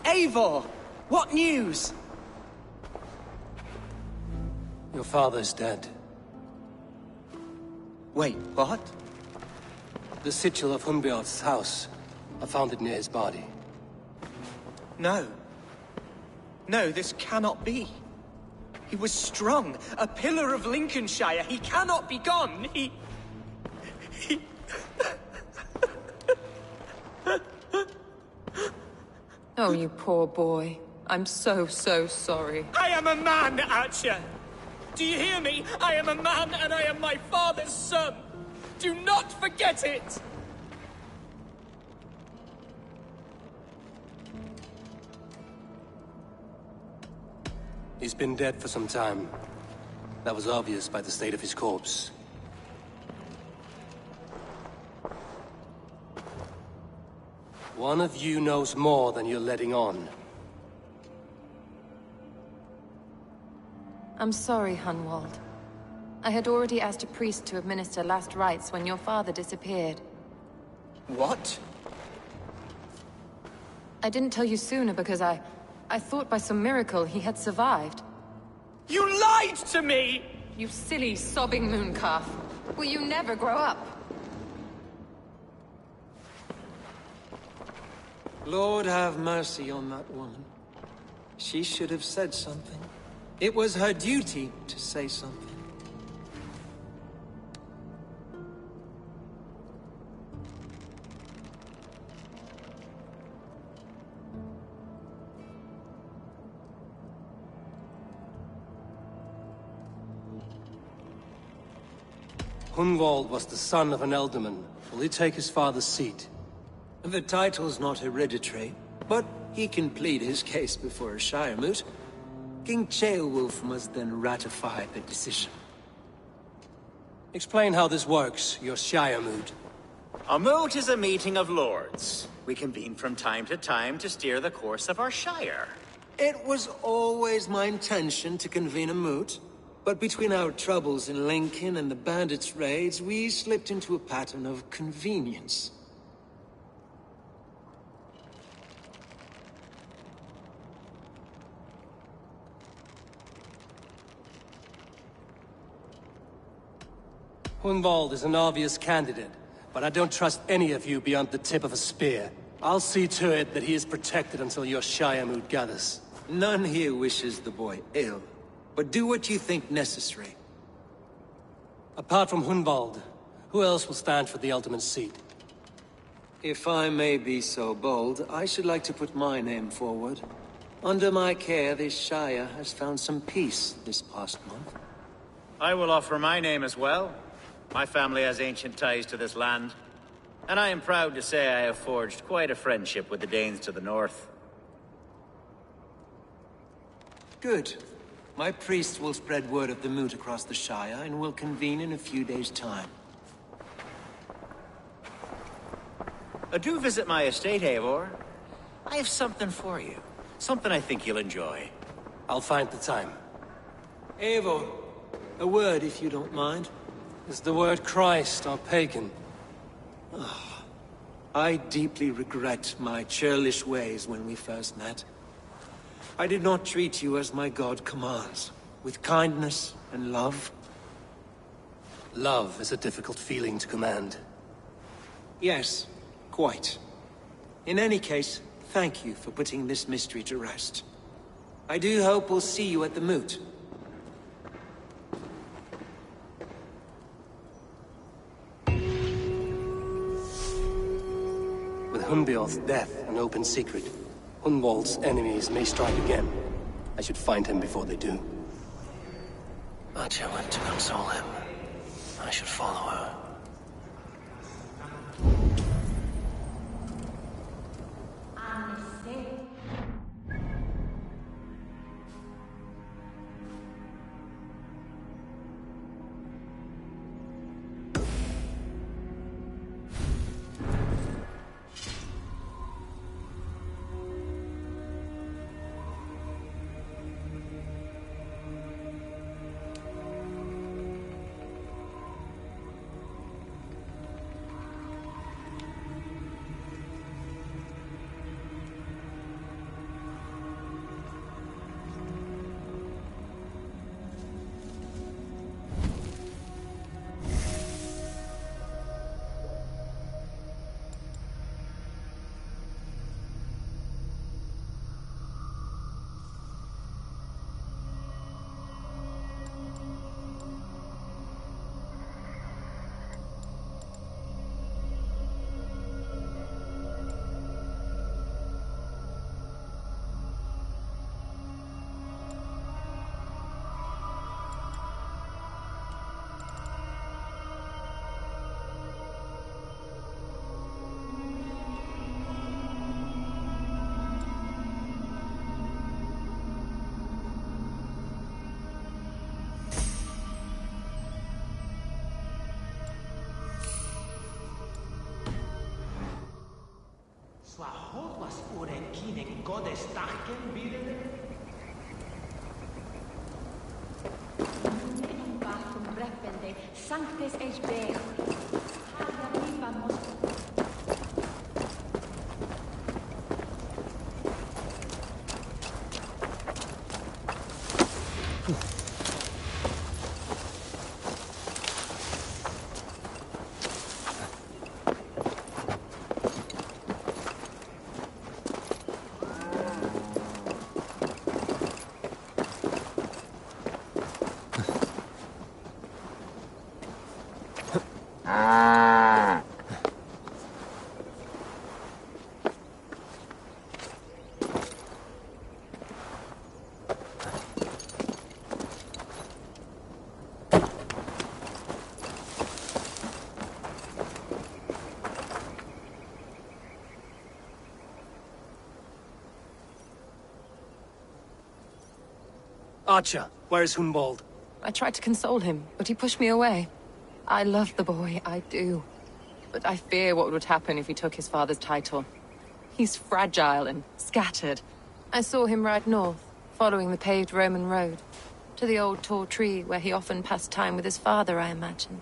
Eivor! What news? Your father's dead. Wait, what? The sigil of Hunbeorth's house. I found it near his body. No. No, this cannot be. He was strong, a pillar of Lincolnshire. He cannot be gone. He... Oh, you poor boy. I'm so sorry. I am a man, Archer! Do you hear me? I am a man and I am my father's son! Do not forget it! He's been dead for some time. That was obvious by the state of his corpse. One of you knows more than you're letting on. I'm sorry, Hunwald. I had already asked a priest to administer last rites when your father disappeared. What? I didn't tell you sooner because I thought by some miracle he had survived. You lied to me! You silly, sobbing mooncalf. Will you never grow up? Lord have mercy on that woman. She should have said something. It was her duty to say something. Hunwald was the son of an ealdorman. Will he take his father's seat? The title's not hereditary, but he can plead his case before a Shire moot. King Ceolwulf must then ratify the decision. Explain how this works, your Shire moot. A moot is a meeting of lords. We convene from time to steer the course of our Shire. It was always my intention to convene a moot, but between our troubles in Lincoln and the bandits' raids, we slipped into a pattern of convenience. Hunwald is an obvious candidate, but I don't trust any of you beyond the tip of a spear. I'll see to it that he is protected until your Shire moot gathers. None here wishes the boy ill, but do what you think necessary. Apart from Hunwald, who else will stand for the ealdorman's seat? If I may be so bold, I should like to put my name forward. Under my care, this Shire has found some peace this past month. I will offer my name as well. My family has ancient ties to this land, and I am proud to say I have forged quite a friendship with the Danes to the north. Good. My priest will spread word of the moot across the Shire, and will convene in a few days' time. Do visit my estate, Eivor. I have something for you. Something I think you'll enjoy. I'll find the time. Eivor, a word if you don't mind. Is the word Christ or pagan? I deeply regret my churlish ways when we first met. I did not treat you as my god commands, with kindness and love. Love is a difficult feeling to command. Yes, quite. In any case, thank you for putting this mystery to rest. I do hope we'll see you at the moot. With Hunbeorth's death an open secret, Hunwald's enemies may strike again. I should find him before they do. Atya went to console him. I should follow her. Sanctes eis Deo. Archer, where's Hunwald? I tried to console him, but he pushed me away. I love the boy, I do. But I fear what would happen if he took his father's title. He's fragile and scattered. I saw him ride north, following the paved Roman road. To the old tall tree where he often passed time with his father, I imagine.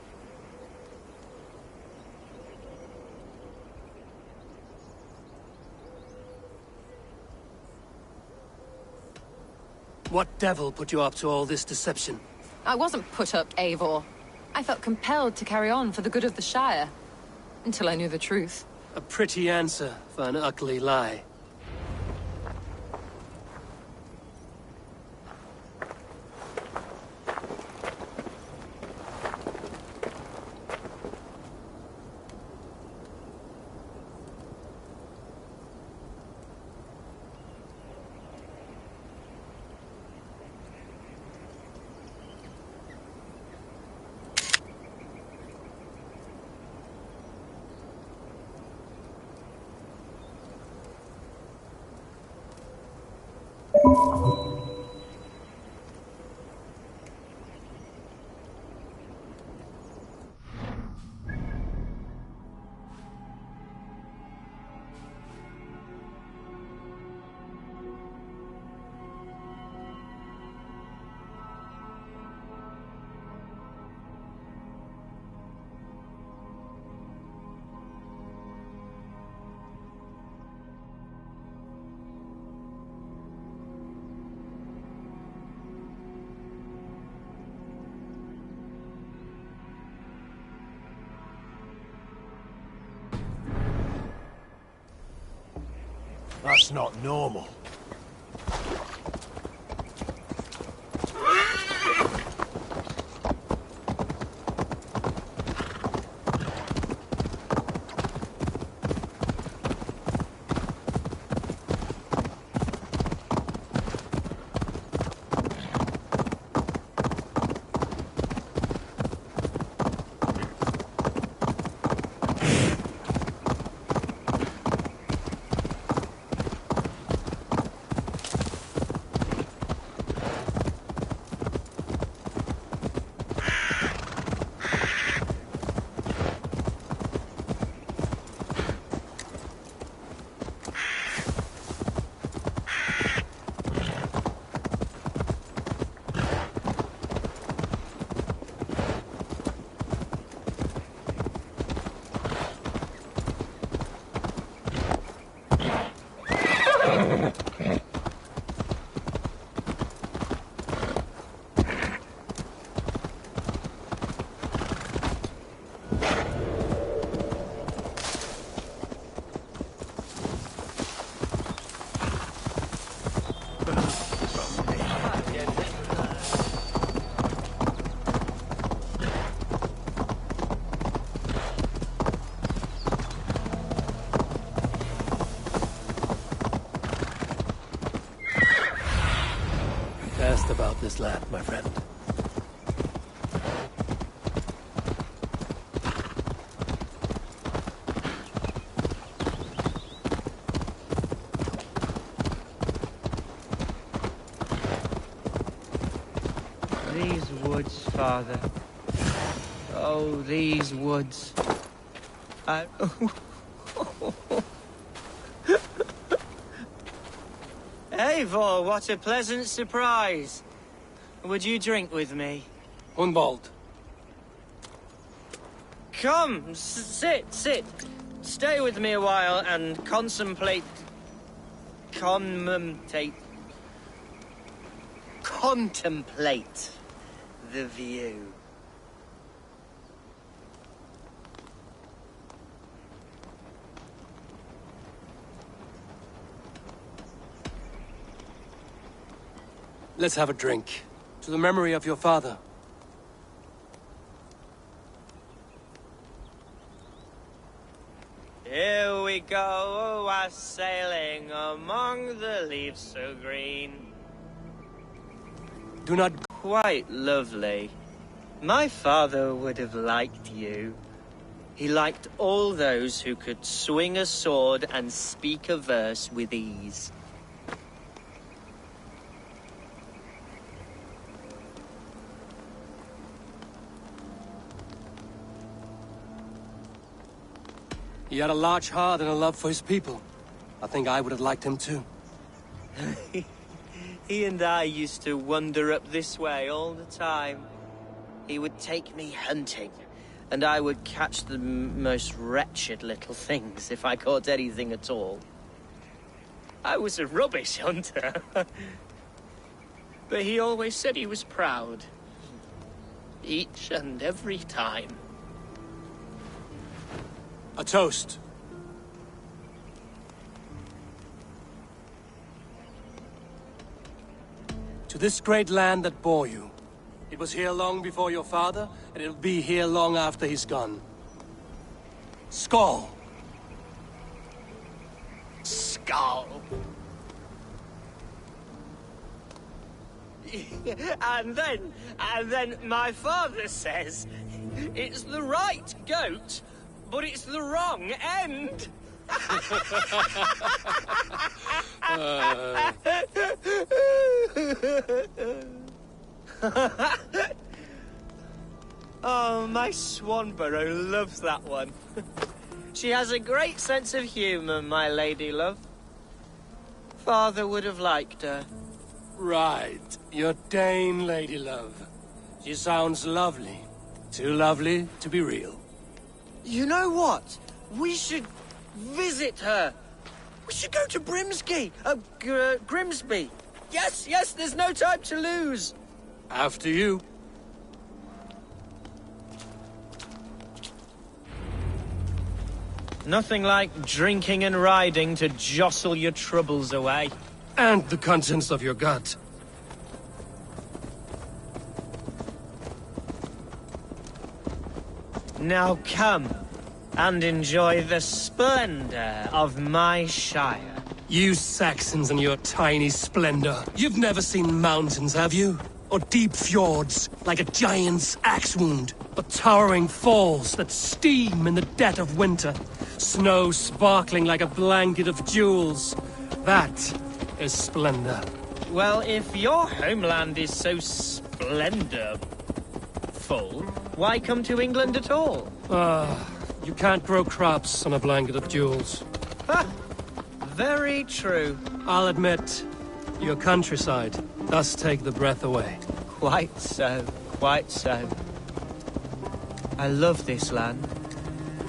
What devil put you up to all this deception? I wasn't put up, Eivor. I felt compelled to carry on for the good of the Shire. Until I knew the truth. A pretty answer for an ugly lie. That's not normal. this land, my friend. These woods, Father. Oh, these woods. Eivor, what a pleasant surprise. Would you drink with me? Hunwald. Come, sit. Stay with me a while and contemplate the view. Let's have a drink. To the memory of your father. Here we go, sailing among the leaves so green. Do not... Quite lovely. My father would have liked you. He liked all those who could swing a sword and speak a verse with ease. He had a large heart and a love for his people. I think I would have liked him too. He and I used to wander up this way all the time. He would take me hunting, and I would catch the most wretched little things if I caught anything at all. I was a rubbish hunter. But he always said he was proud. Each and every time. A toast. To this great land that bore you. It was here long before your father, and it'll be here long after he's gone. Skål! Skull. And then my father says, it's the right goat, but it's the wrong end. Oh, my Swanborough loves that one. She has a great sense of humour, my lady love. Father would have liked her. Right, your Dane lady love. She sounds lovely. Too lovely to be real. You know what? We should visit her. We should go to Grimsby. Yes, there's no time to lose. After you. Nothing like drinking and riding to jostle your troubles away. And the contents of your gut. Now come and enjoy the splendor of my shire. You Saxons and your tiny splendor. You've never seen mountains, have you? Or deep fjords, like a giant's axe wound. Or towering falls that steam in the dead of winter. Snow sparkling like a blanket of jewels. That is splendor. Well, if your homeland is so splendorful, why come to England at all? You can't grow crops on a blanket of jewels. Ha! Very true. I'll admit, your countryside does take the breath away. Quite so, quite so. I love this land.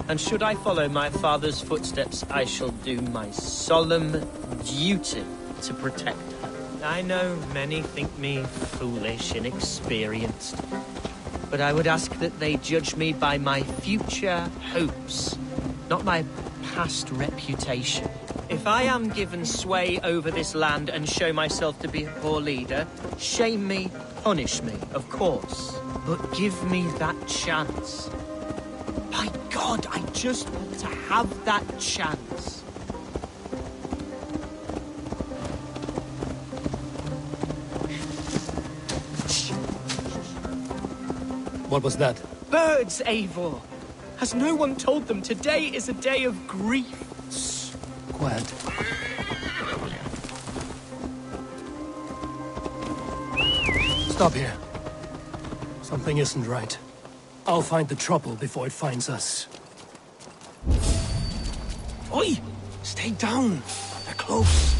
And should I follow my father's footsteps, I shall do my solemn duty to protect her. I know many think me foolish, inexperienced. But I would ask that they judge me by my future hopes, not my past reputation. If I am given sway over this land and show myself to be a poor leader, shame me, punish me, of course. But give me that chance. By God, I just want to have that chance. What was that? Birds, Eivor! Has no one told them today is a day of grief? Quiet. Stop here. Something isn't right. I'll find the trouble before it finds us. Oi! Stay down. They're close.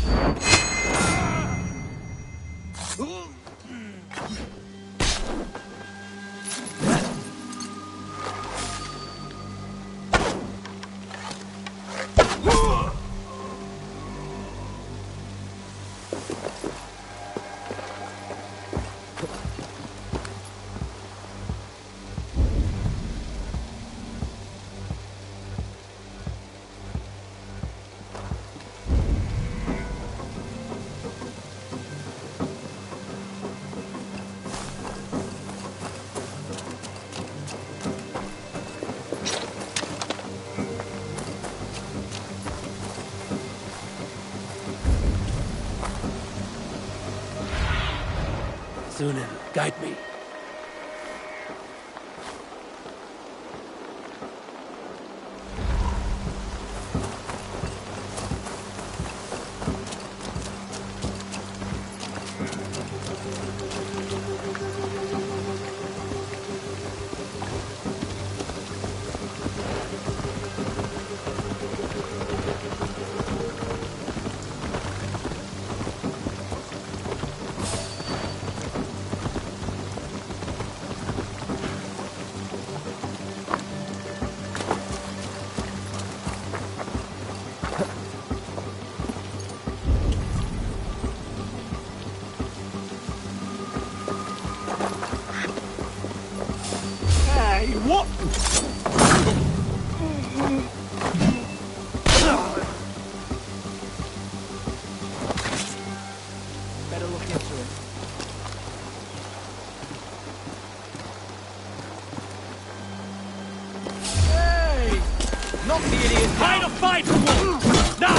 Zunin, guide me. What? Better look into it. Hey! Knock the idiot! Fight a fight for one! Now!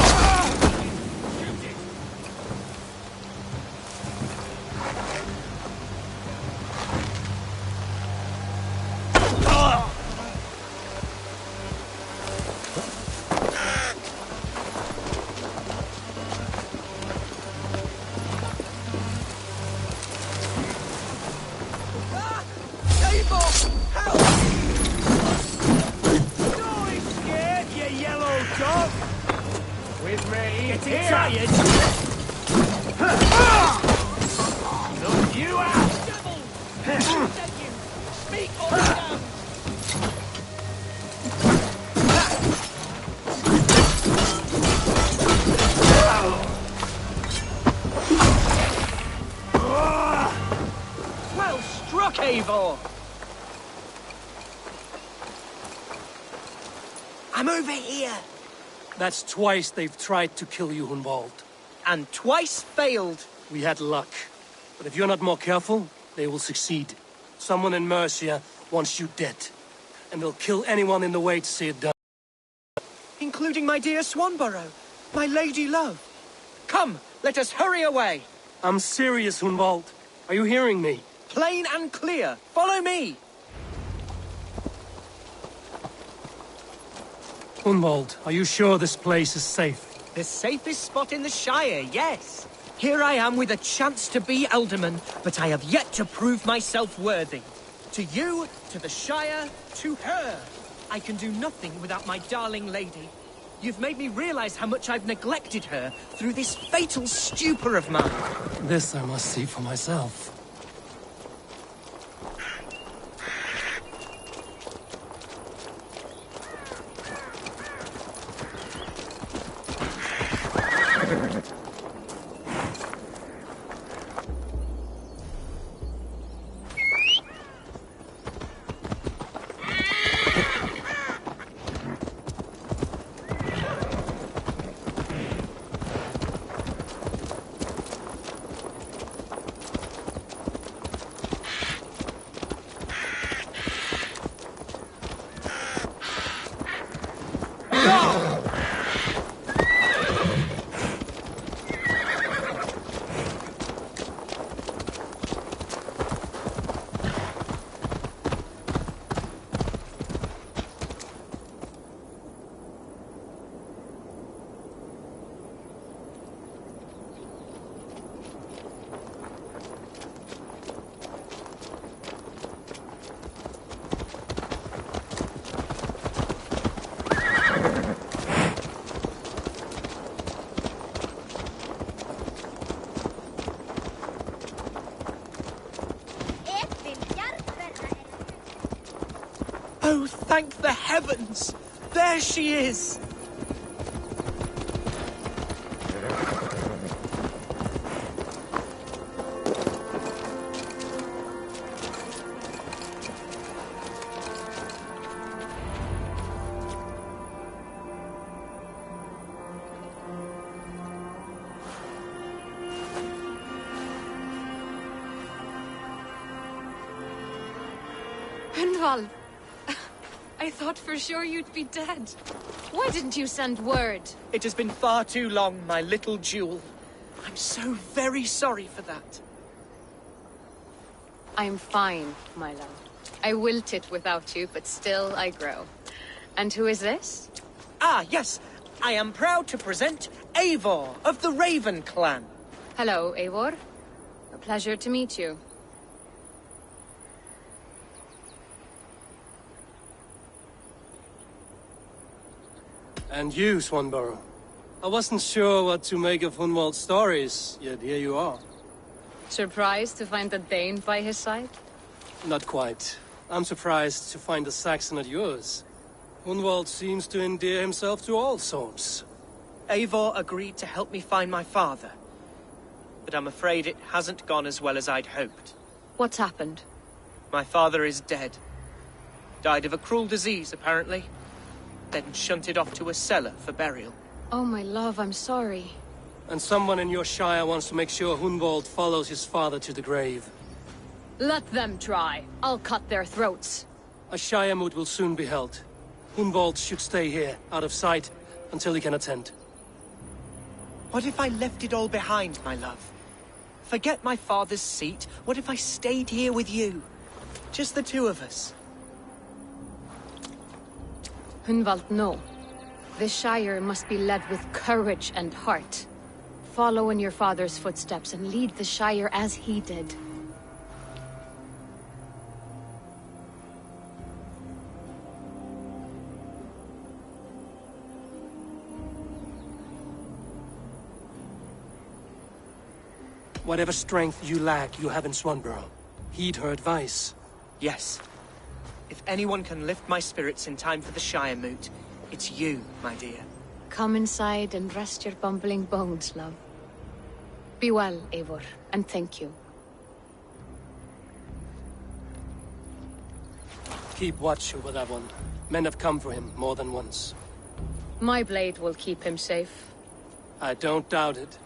Well struck, Eivor! I'm over here. That's twice they've tried to kill you, Hunwald. And twice failed. We had luck. But if you're not more careful, they will succeed. Someone in Mercia wants you dead. And they'll kill anyone in the way to see it done. Including my dear Swanborough, my lady love. Come, let us hurry away. I'm serious, Hunwald. Are you hearing me? Plain and clear. Follow me. Hunwald, are you sure this place is safe? The safest spot in the Shire, yes. Here I am with a chance to be Alderman, but I have yet to prove myself worthy. To you, to the Shire, to her. I can do nothing without my darling lady. You've made me realize how much I've neglected her through this fatal stupor of mine. This I must see for myself. Oh, thank the heavens! There she is! Hundwald! I thought for sure you'd be dead. Why didn't you send word? It has been far too long, my little jewel. I'm so very sorry for that. I'm fine, my love. I wilted without you, but still I grow. And who is this? Ah, yes. I am proud to present Eivor of the Raven clan. Hello, Eivor. A pleasure to meet you. And you, Swanborough. I wasn't sure what to make of Hunwald's stories, yet here you are. Surprised to find a Dane by his side? Not quite. I'm surprised to find a Saxon at yours. Hunwald seems to endear himself to all sorts. Eivor agreed to help me find my father. But I'm afraid it hasn't gone as well as I'd hoped. What's happened? My father is dead. Died of a cruel disease, apparently. Then shunted off to a cellar for burial. Oh, my love, I'm sorry. And someone in your shire wants to make sure Hunwald follows his father to the grave. Let them try. I'll cut their throats. A shire moot will soon be held. Hunwald should stay here, out of sight, until he can attend. What if I left it all behind, my love? Forget my father's seat. What if I stayed here with you? Just the two of us. Hunwald, no. The Shire must be led with courage and heart. Follow in your father's footsteps and lead the Shire as he did. Whatever strength you lack, you have in Swanborough. Heed her advice. Yes. If anyone can lift my spirits in time for the Shire moot, it's you, my dear. Come inside and rest your bumbling bones, love. Be well, Eivor, and thank you. Keep watch over that one. Men have come for him more than once. My blade will keep him safe. I don't doubt it.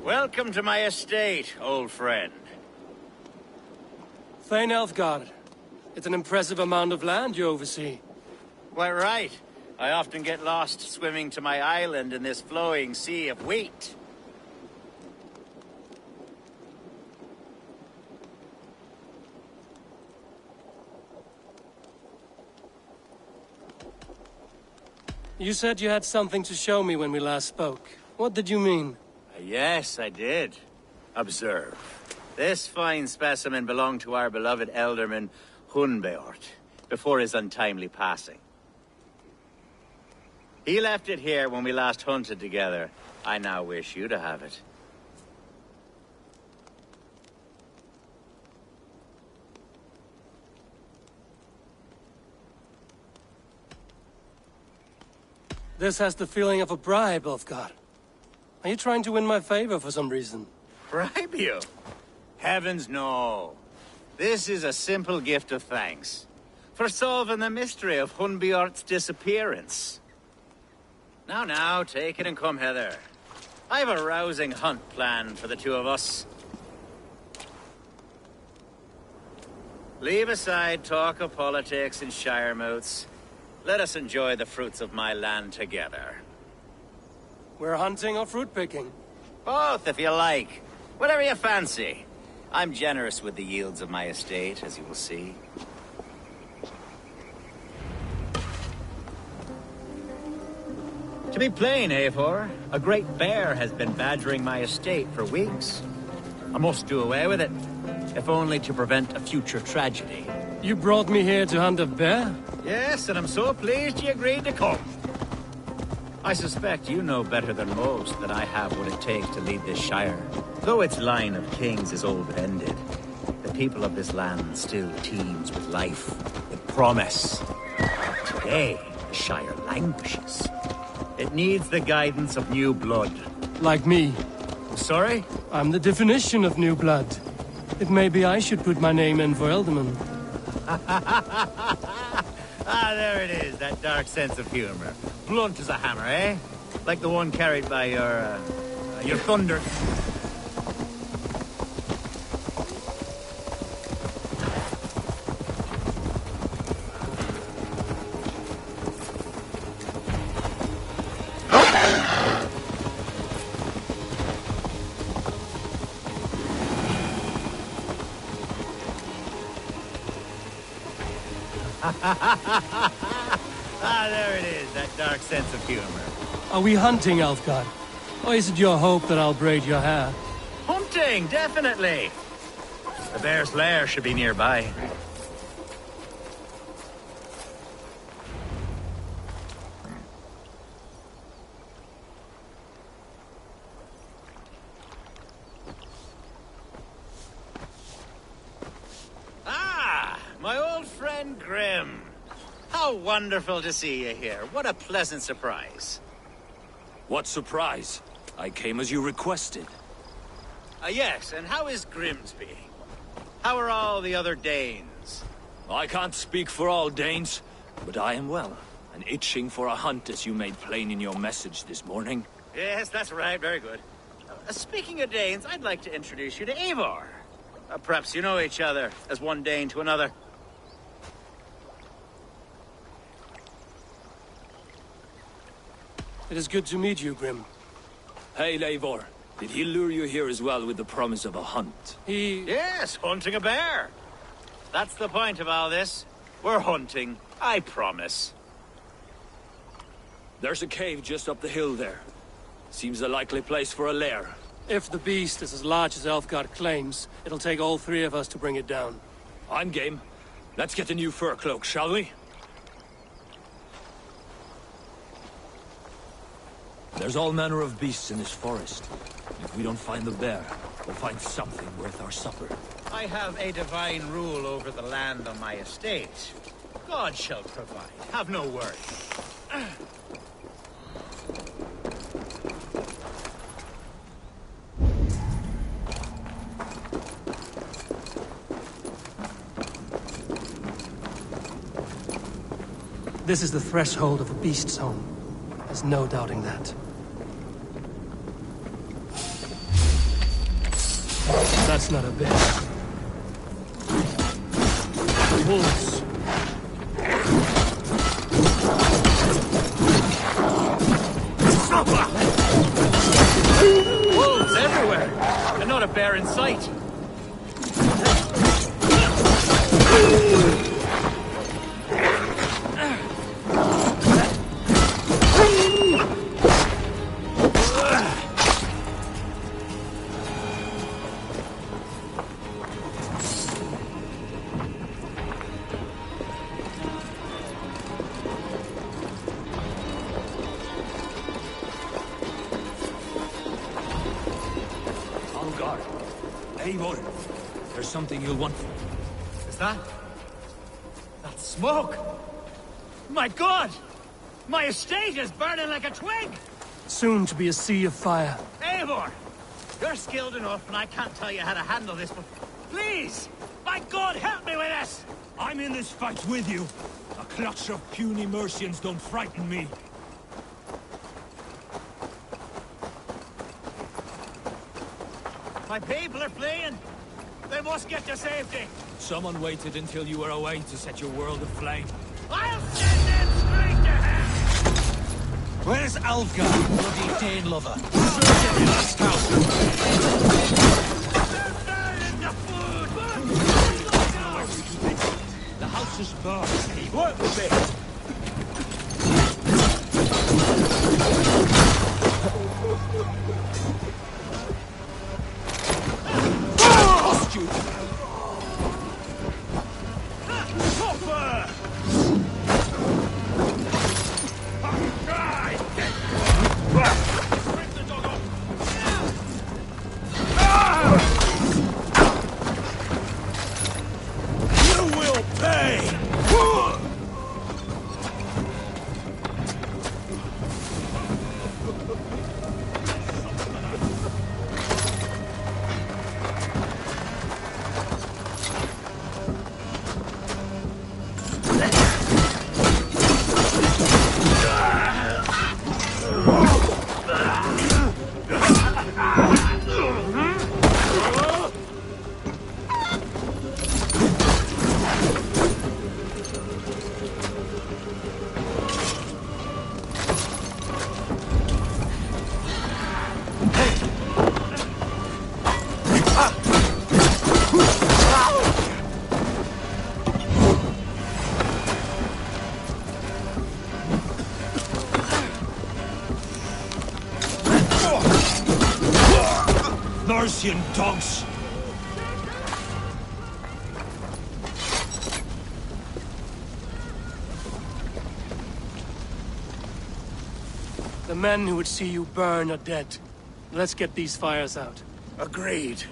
Welcome to my estate, old friend. Thane Elfgard. It's an impressive amount of land you oversee. Quite right. I often get lost swimming to my island in this flowing sea of wheat. You said you had something to show me when we last spoke. What did you mean? Yes, I did. Observe. This fine specimen belonged to our beloved elderman, Hunbeort, before his untimely passing. He left it here when we last hunted together. I now wish you to have it. This has the feeling of a bribe, Ulfgar. Are you trying to win my favor for some reason? Bribe you? Heavens no. This is a simple gift of thanks for solving the mystery of Hunbeort's disappearance. Now, take it and come hither. I have a rousing hunt planned for the two of us. Leave aside talk of politics and shire moats. Let us enjoy the fruits of my land together. We're hunting or fruit picking? Both, if you like. Whatever you fancy. I'm generous with the yields of my estate, as you will see. To be plain, Eivor, a great bear has been badgering my estate for weeks. I must do away with it, if only to prevent a future tragedy. You brought me here to hunt a bear? Yes, and I'm so pleased you agreed to come. I suspect you know better than most that I have what it takes to lead this shire. Though its line of kings is old and ended, the people of this land still teems with life, with promise. Today, the shire languishes. It needs the guidance of new blood. Like me. Sorry? I'm the definition of new blood. It may be I should put my name in for Elderman. There it is, that dark sense of humor. Blunt as a hammer, eh? Like the one carried by your thunder. There it is, that dark sense of humor. Are we hunting, Elfgard? Or is it your hope that I'll braid your hair? Hunting, definitely! The bear's lair should be nearby. My old friend Grim. How wonderful to see you here. What a pleasant surprise. What surprise? I came as you requested. Yes, and how is Grimsby? How are all the other Danes? I can't speak for all Danes, but I am well, and itching for a hunt as you made plain in your message this morning. Yes, that's right. Very good. Speaking of Danes, I'd like to introduce you to Eivor. Perhaps you know each other, as one Dane to another. It is good to meet you, Grim. Hey, Eivor. Did he lure you here as well with the promise of a hunt? Yes, hunting a bear. That's the point of all this. We're hunting, I promise. There's a cave just up the hill there. Seems a likely place for a lair. If the beast is as large as Elfgard claims, it'll take all three of us to bring it down. I'm game. Let's get a new fur cloak, shall we? There's all manner of beasts in this forest. If we don't find the bear, we'll find something worth our supper. I have a divine rule over the land on my estate. God shall provide. Have no worry. This is the threshold of a beast's home. There's no doubting that. That's not a bit. Wolves. Wolves everywhere! And not a bear in sight. Eivor, there's something you'll want. Is that smoke? My God! My estate is burning like a twig! Soon to be a sea of fire. Eivor! You're skilled enough, and I can't tell you how to handle this, but please! My God, help me with this! I'm in this fight with you. A clutch of puny Mercians don't frighten me. My people are fleeing! They must get to safety! Someone waited until you were away to set your world aflame. I'll send them straight to hell! Where's Alfgar, bloody Dane lover? Search every last house! The house is burned. Work with me! Mercian dogs! The men who would see you burn are dead. Let's get these fires out. Agreed.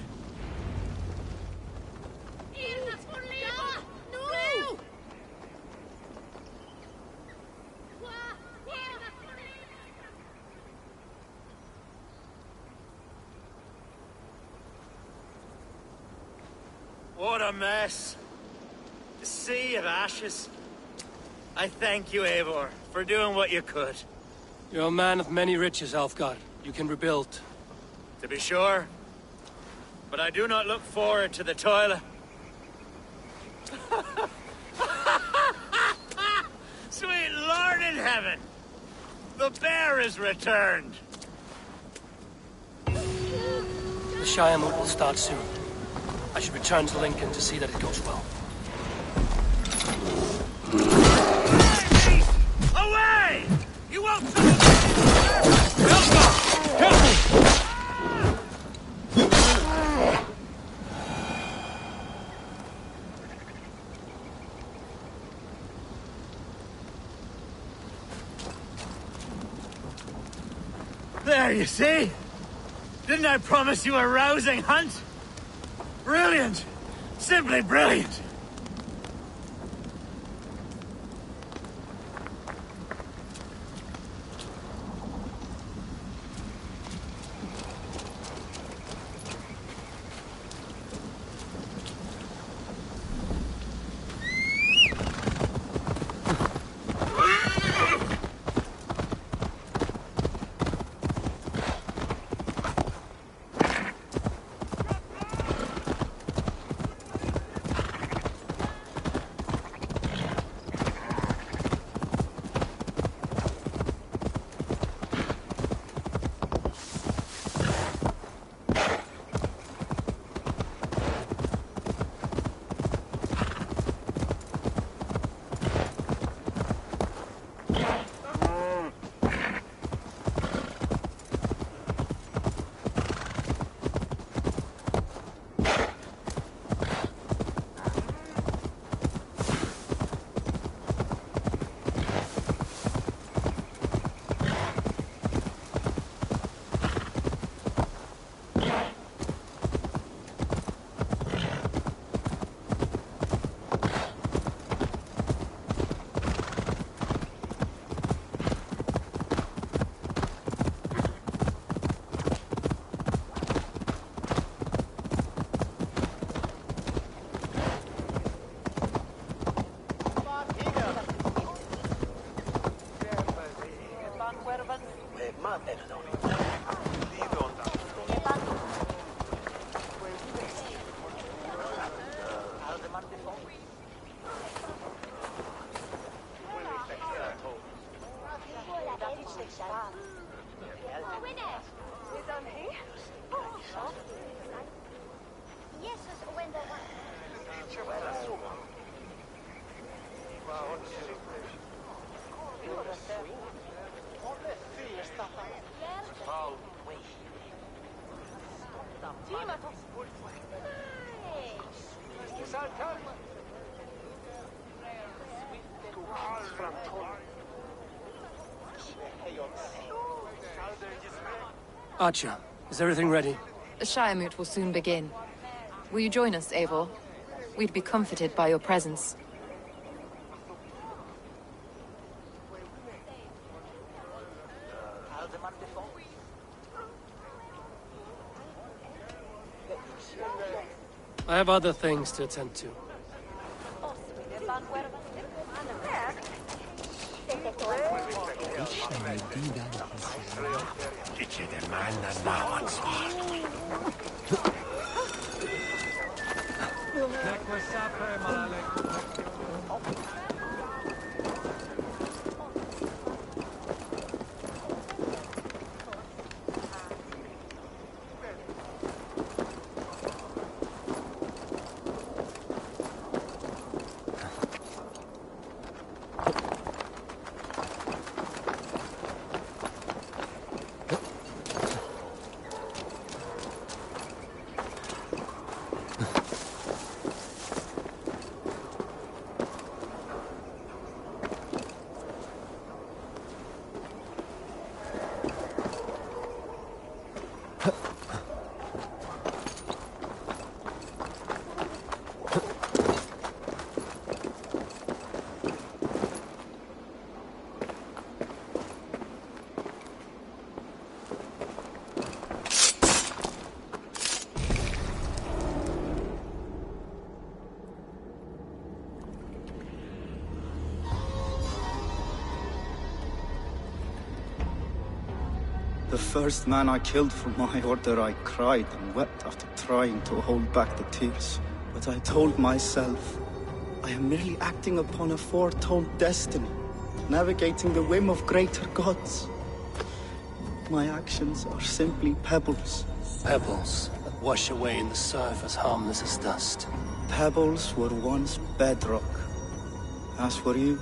What a mess. A sea of ashes. I thank you, Eivor, for doing what you could. You're a man of many riches, Alfgar. You can rebuild. To be sure. But I do not look forward to the toilet. Sweet Lord in heaven! The bear is returned! The Shire moot will start soon. I should return to Lincoln to see that it goes well. Away! You won't... There, you see? Didn't I promise you a rousing hunt? Brilliant! Simply brilliant! Archer, is everything ready? The Shire Moot will soon begin. Will you join us, Eivor? We'd be comforted by your presence. I have other things to attend to. The first man I killed for my order, I cried and wept after trying to hold back the tears. But I told myself, I am merely acting upon a foretold destiny, navigating the whim of greater gods. My actions are simply pebbles. Pebbles that wash away in the surf as harmless as dust. Pebbles were once bedrock. As for you,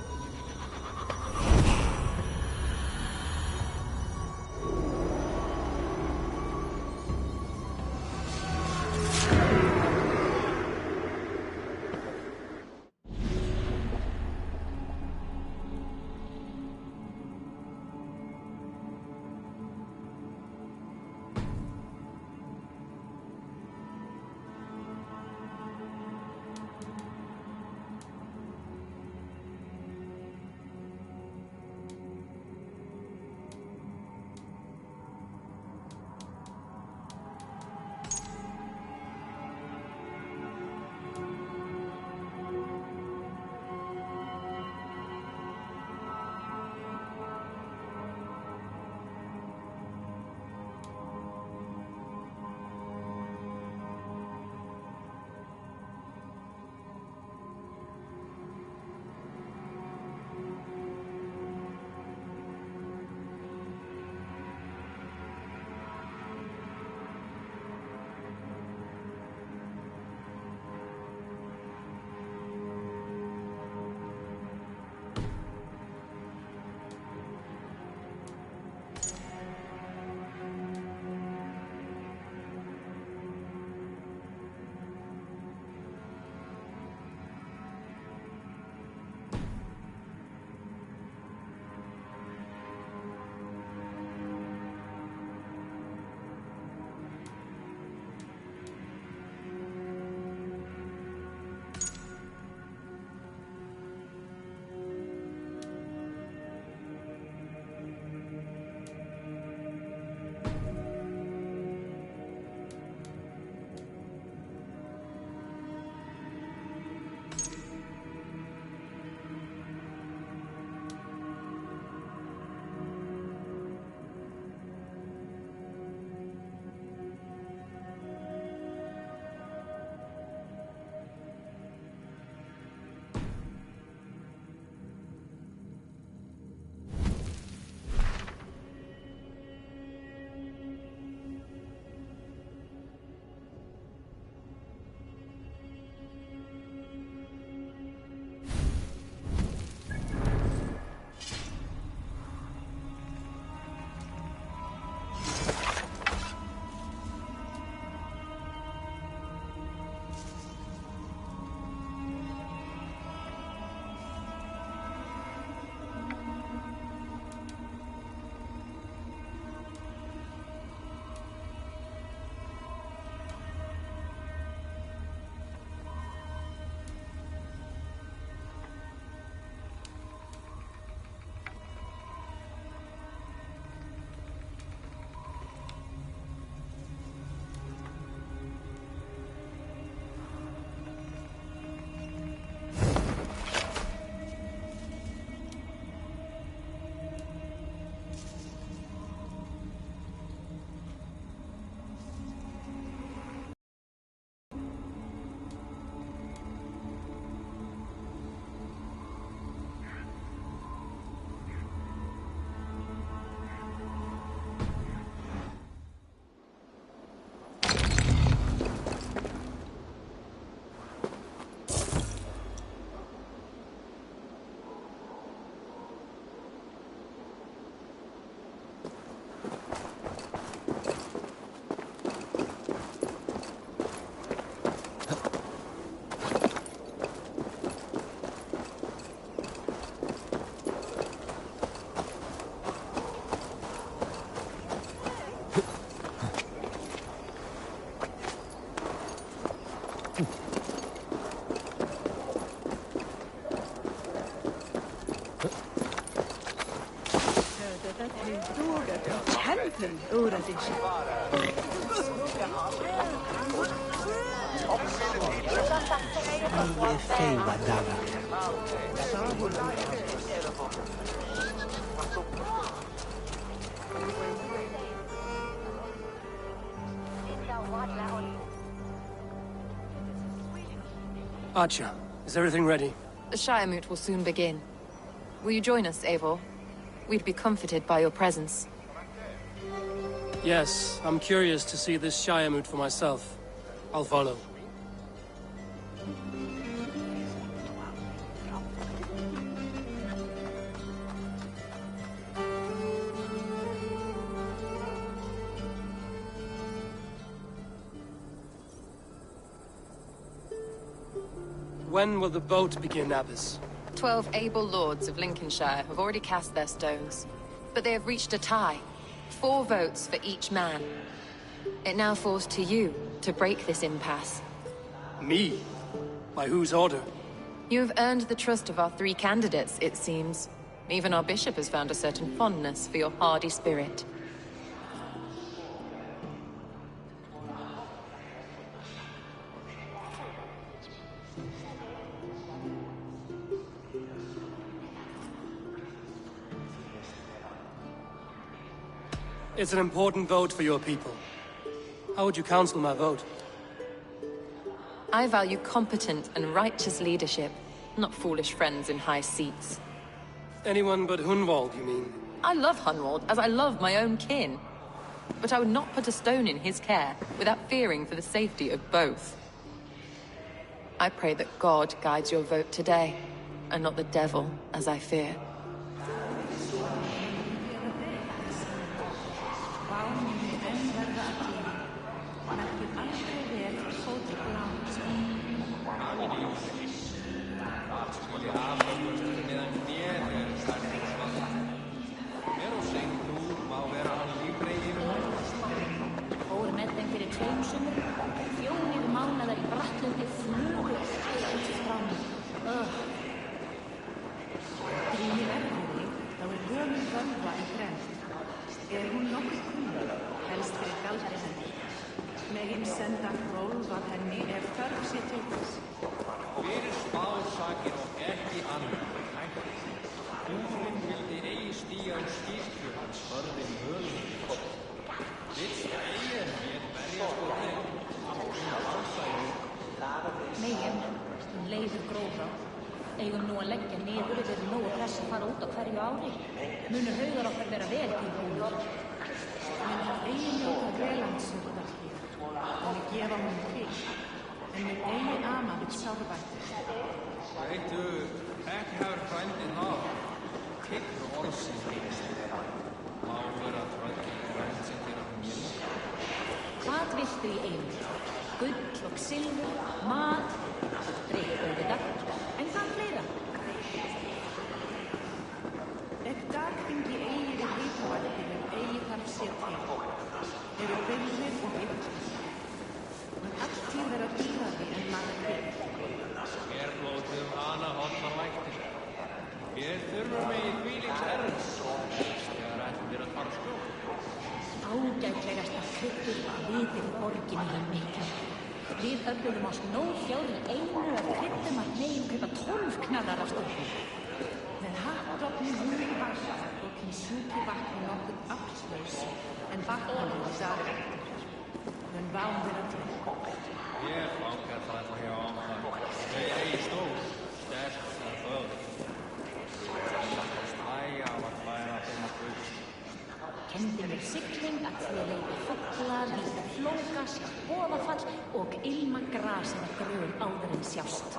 Archer, is everything ready? The Shire Moot will soon begin. Will you join us, Eivor? We'd be comforted by your presence. Yes, I'm curious to see this Shire Moot for myself. I'll follow. When will the boat begin, Abbess? 12 able lords of Lincolnshire have already cast their stones, but they have reached a tie. 4 votes for each man. It now falls to you to break this impasse. Me? By whose order? You have earned the trust of our 3 candidates, it seems. Even our bishop has found a certain fondness for your hardy spirit. It's an important vote for your people. How would you counsel my vote? I value competent and righteous leadership, not foolish friends in high seats. Anyone but Hunwald, you mean? I love Hunwald, as I love my own kin. But I would not put a stone in his care without fearing for the safety of both. I pray that God guides your vote today, and not the devil, as I fear. Eigum nú að leggja niður yfir nógu press að fara út á hverju ári. Munu haugar okkar vera vel tilbúnir. Men eigin njóta velandsverðarki og við gefa honum til. En við eigin ama við sárvætti. Veitu, ekki hefur frændin náð. Kikk orðsins. Má vera tröll frænd sem þeirra mér. Hvað viltu í einu? Gull og silfur, mat, drikk auðvitað. En hvað fleira? Ef dagfingi eigi við hitavættinu eigi þarf sér til. Eru byrðir og byrðir. Men alltíð vera dýrari en laga til. Blótum hana hotnar vættir. Við þurfum í þvílíks erns. Þegar ættir að fara skjótt. Ágætlegasta kryddur litir borginni í miklu. Við öflugum á snófjár í einu af kryddum að megin kaupa 12 knarrar af stofnum. Með hattofni húri vatn og til sjúki vatni nokkuð afslaus en vatnum í dag eftir. Men vám vera til. Ég fangar það hjá ámar. Þau eigi stór, sterk sem föður. Æja var hlæra að finna gull. Kendi mér sigling að því að leita fugla, líta flóka, sjá boðafall og ilma grasið að grön áður en sjást.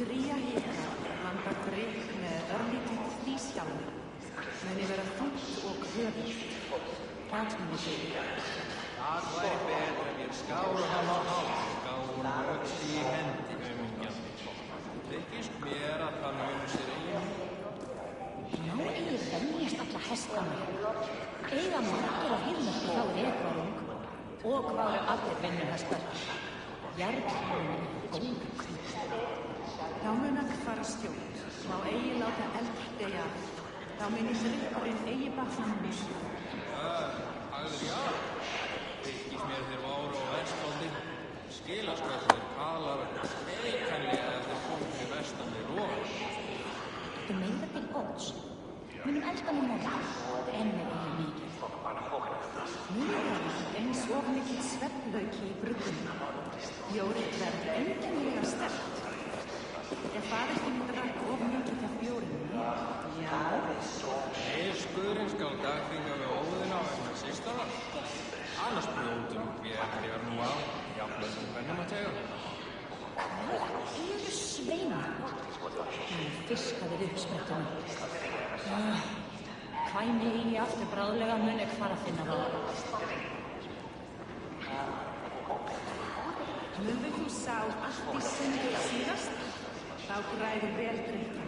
Dría hikar landa drikk með örlítið þvísjálfi. Meni vera þungt og höfugt. Gatminni sig. Það væri betur ef ég skáru hann á hálf, skáru öxi í hendi aumingjandi. Þykist mér að það mjög sér eigin. Nú eigið venjast alla hestana. Eiga margir af hirðmerki þá ekvarung og hvað allir vinnuhestar. Jarðhjónin góðu kvít. Þá mun að fara stjórn, má eigi láta eld deyja. Þá mun í drikkurinn eigi batnum misn. Agri á. Þykist mér þeir váru á Vestlandi. Skilaskvöldir kalar eikanlega eftir fólki vestan við Róa. Þú meira til odds. Munum elda með morgun. En með eigi mikið. Munum eins og mikið svefnlauki í bruggunum. Bjórið verður einkennilega sterkt. Ef faðir þinn drakk of mikið af bjórinu, já. Skurinn skal dagþinga við óðina vegna systara. Annars brjótum við hverjar nú á, jafnvel sem bennum að tega. Hvað eru sveinar? Hún fiskaðir uppsprettunum. Kvæmi eigi aftur bráðlega mun ekki fara að finna það. Munu þú sá allt í sundur síðast? Þá græður vel drykja.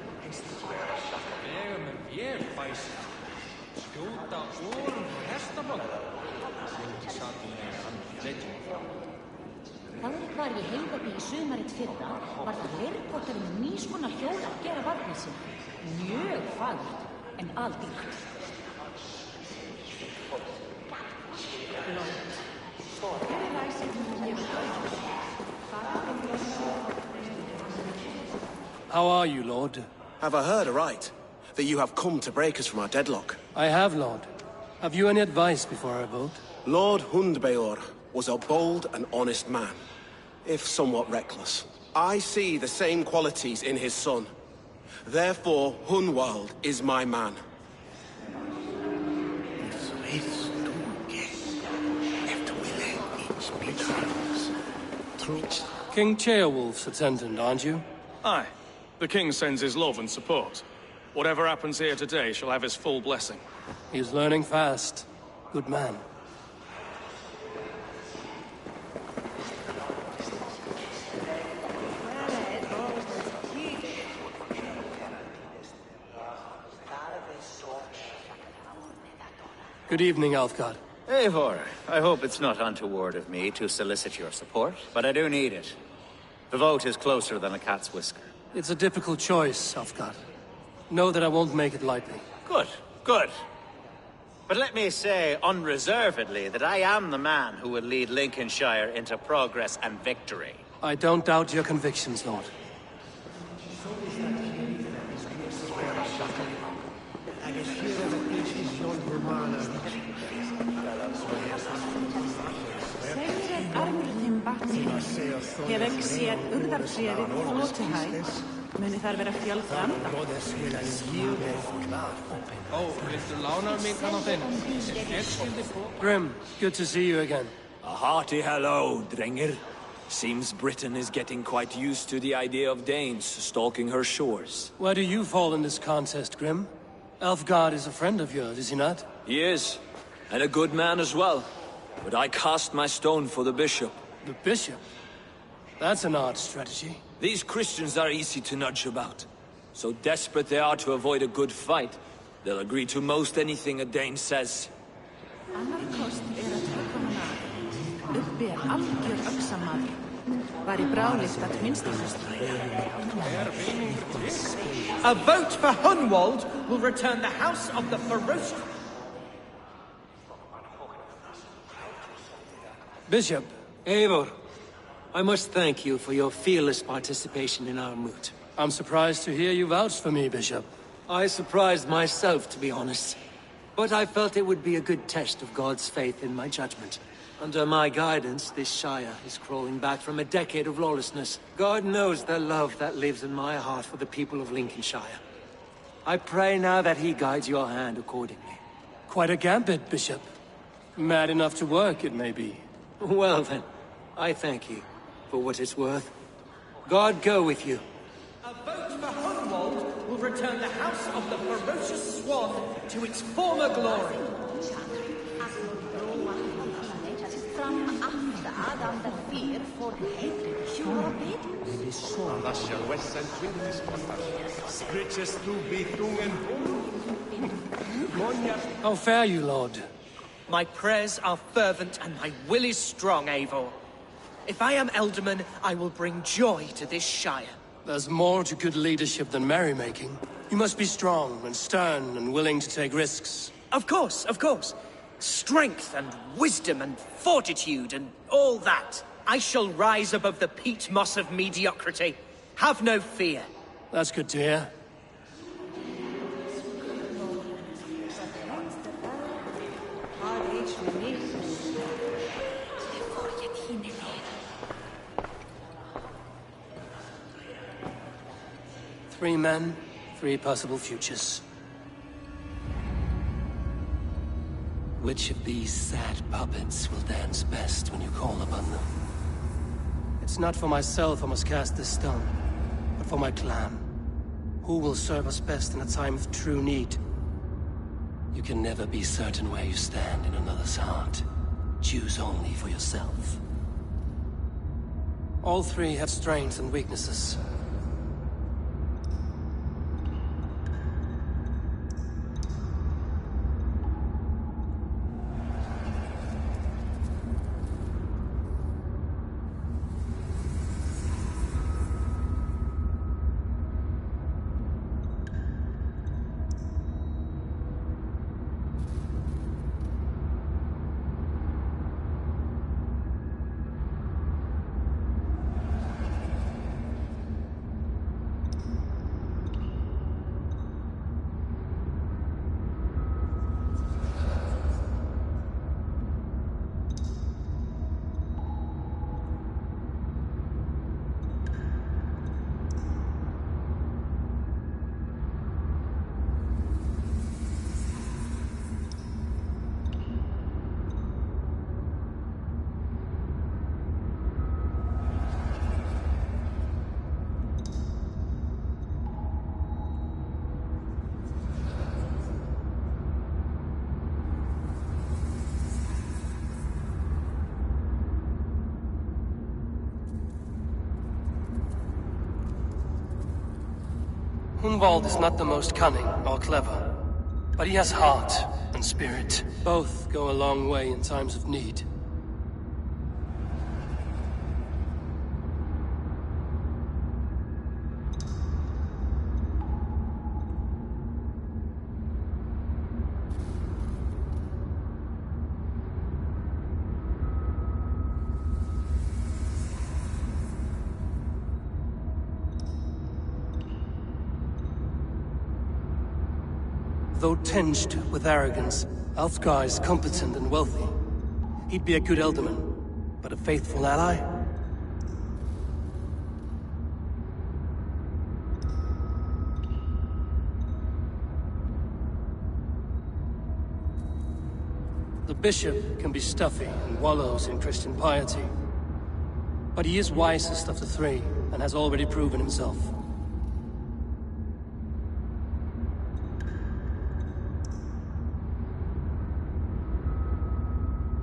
Vegum ég bæst. Skjóta orm og hestabótt. Sem satt með hann leitjum. Þaðrik var í heiðabí í sumarið fyrra, var það leirpotarinn með nýskonar hjól að gera varnir sín. Mjög fagurt, en aldýrt. How are you, Lord? Have I heard aright that you have come to break us from our deadlock? I have, Lord. Have you any advice before I vote? Lord Hundbeor was a bold and honest man, if somewhat reckless. I see the same qualities in his son. Therefore, Hunwald is my man. King Ceolwulf's attendant, aren't you? Aye. The king sends his love and support. Whatever happens here today shall have his full blessing. He's learning fast. Good man. Good evening, Alfgard. Eivor, I hope it's not untoward of me to solicit your support, but I do need it. The vote is closer than a cat's whisker. It's a difficult choice, Alfgard. Know that I won't make it lightly. Good, good. But let me say unreservedly that I am the man who will lead Lincolnshire into progress and victory. I don't doubt your convictions, Lord. Hefeg séð urðartréðið flótuhæð, muni þar vera fjölframda. Viltu lána mig kann á þinn? Grim, good to see you again. A hearty hello, Drengir. Seems Britain is getting quite used to the idea of Danes stalking her shores. Where do you fall in this contest, Grim? Alfgard is a friend of yours, is he not? He is, and a good man as well. But I cast my stone for the bishop. The bishop? That's an odd strategy. These Christians are easy to nudge about. So desperate they are to avoid a good fight, they'll agree to most anything a Dane says. Annar kost að taka hana af. Uppi algjör öxamaður. Var í bráðlist að minnstast. A vote for Hunwald will return the house of the ferocious... Bishop. Eivor, I must thank you for your fearless participation in our moot. I'm surprised to hear you vouch for me, Bishop. I surprised myself, to be honest. But I felt it would be a good test of God's faith in my judgment. Under my guidance, this Shire is crawling back from a decade of lawlessness. God knows the love that lives in my heart for the people of Lincolnshire. I pray now that he guides your hand accordingly. Quite a gambit, Bishop. Mad enough to work, it may be. Well then, I thank you for what it's worth. God go with you. A vote for Hunwald will return the house of the ferocious swan to its former glory. How fare you, Lord? My prayers are fervent and my will is strong, Eivor. If I am Elderman, I will bring joy to this Shire. There's more to good leadership than merrymaking. You must be strong and stern and willing to take risks. Of course, of course. Strength and wisdom and fortitude and all that. I shall rise above the peat moss of mediocrity. Have no fear. That's good to hear. Three men, three possible futures. Which of these sad puppets will dance best when you call upon them? It's not for myself I must cast this stone, but for my clan. Who will serve us best in a time of true need? You can never be certain where you stand in another's heart. Choose only for yourself. All three have strengths and weaknesses. Hunwald is not the most cunning or clever, but he has heart and spirit. Both go a long way in times of need. Though tinged with arrogance, Alfgar is competent and wealthy. He'd be a good Elderman, but a faithful ally? The bishop can be stuffy and wallows in Christian piety. But he is wisest of the three, and has already proven himself.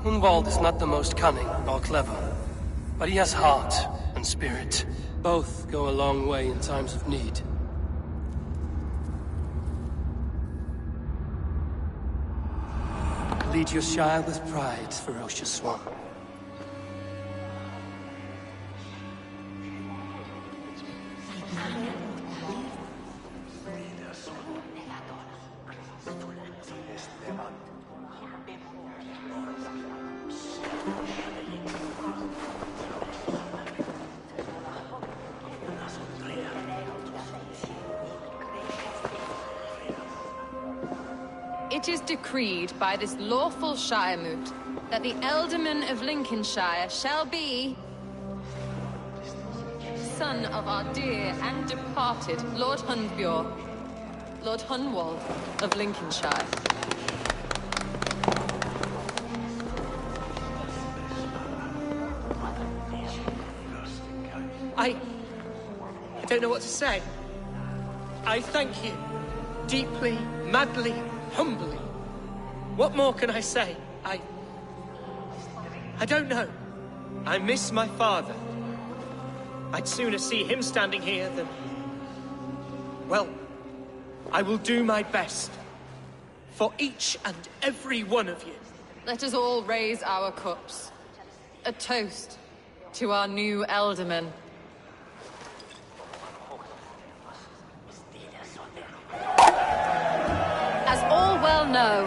Hunwald is not the most cunning or clever, but he has heart and spirit. Both go a long way in times of need. Lead your Shire with pride, ferocious one. It is decreed by this lawful Shiremoot that the Ealdorman of Lincolnshire shall be son of our dear and departed Lord Hundbjorn, Lord Hunwald of Lincolnshire. I don't know what to say. I thank you. Deeply, madly, humbly. What more can I say? I don't know. I miss my father. I'd sooner see him standing here than... Well, I will do my best. For each and every one of you. Let us all raise our cups. A toast to our new Ealdorman. As all well know,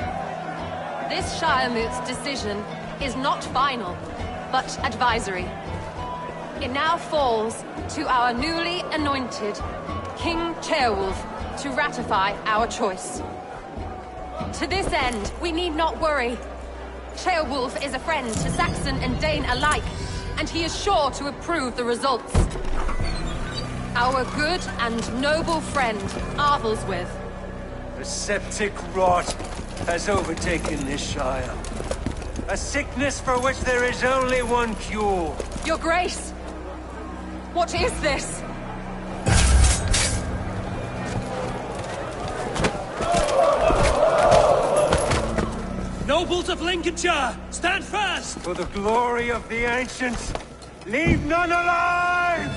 This Shiremoot's decision is not final, but advisory. It now falls to our newly anointed King Ceolwulf to ratify our choice. To this end, we need not worry. Ceolwulf is a friend to Saxon and Dane alike, and he is sure to approve the results. Our good and noble friend, Arthelswith. The septic rot has overtaken this Shire. A sickness for which there is only one cure. Your Grace! What is this? Nobles of Lincolnshire, stand fast! For the glory of the ancients, leave none alive!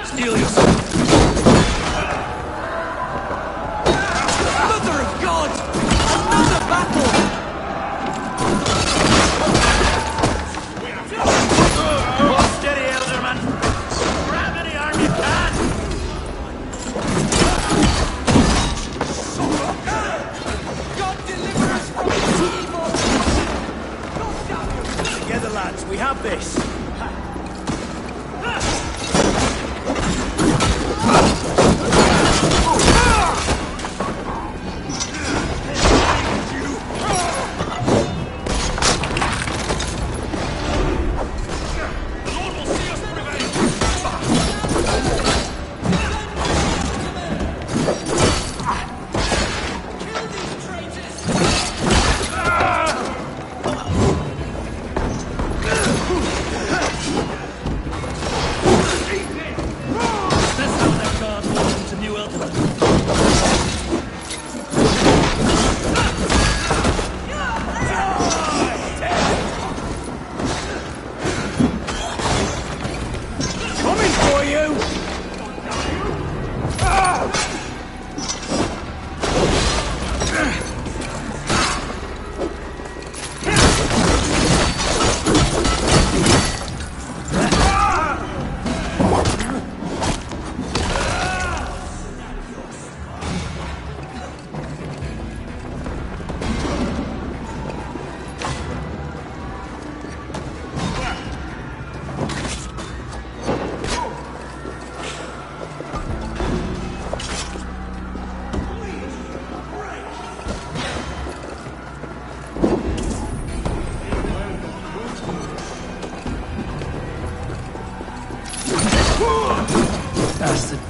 Steel yourself! Mother of God! Another battle! Hold steady, Elderman. Grab any arm you can. God deliver us from evil! Together, lads. We have this.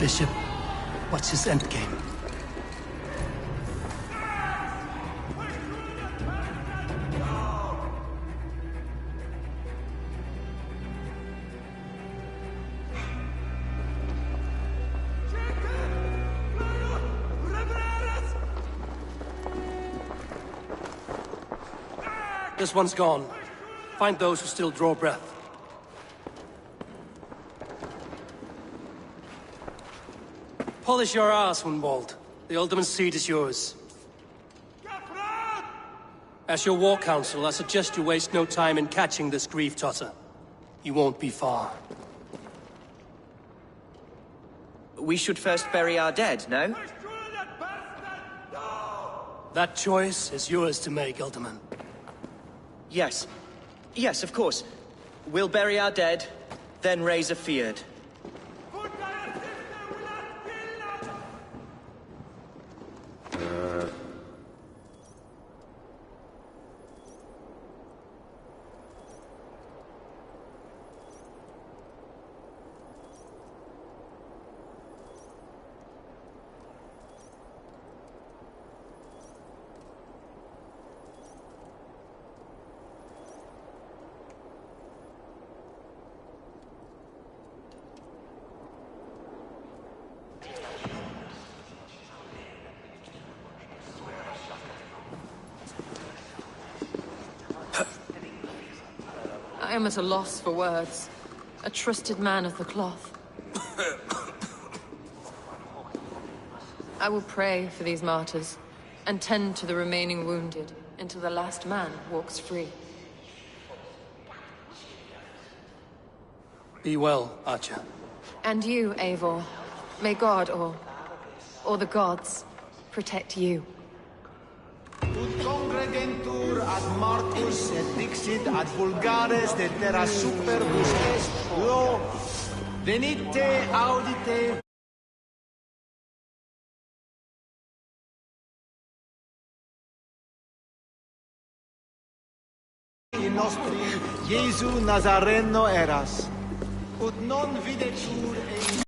Bishop, what's his endgame? This one's gone. Find those who still draw breath. Polish your ass, Hunwald. The Alderman's seat is yours. As your war council, I suggest you waste no time in catching this grief-tosser. You won't be far. We should first bury our dead, no? That choice is yours to make, Alderman. Yes. Yes, of course. We'll bury our dead, then raise a feared. I am at a loss for words. A trusted man of the cloth. I will pray for these martyrs, and tend to the remaining wounded, until the last man walks free. Be well, Archer. And you, Eivor. May God, or the gods, protect you. Congregentur ad martus et dixit ad vulgares de terra superbus est lo venite audite in nostri Iesu Nazareno eras ut non videtur ei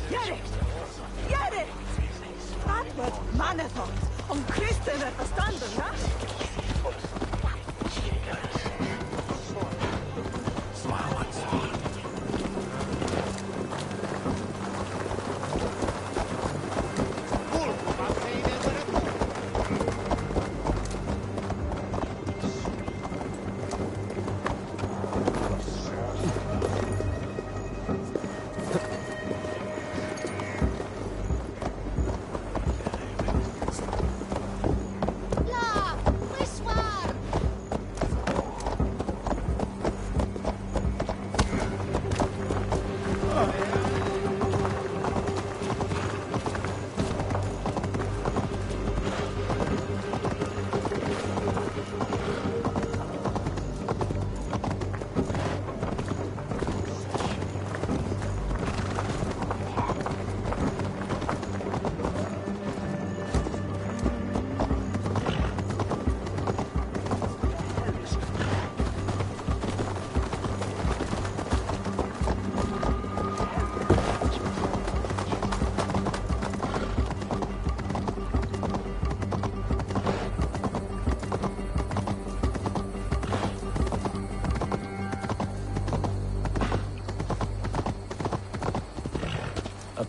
Jerry! Jerry! Atwood, Manathon, on Kristen at the standard, huh?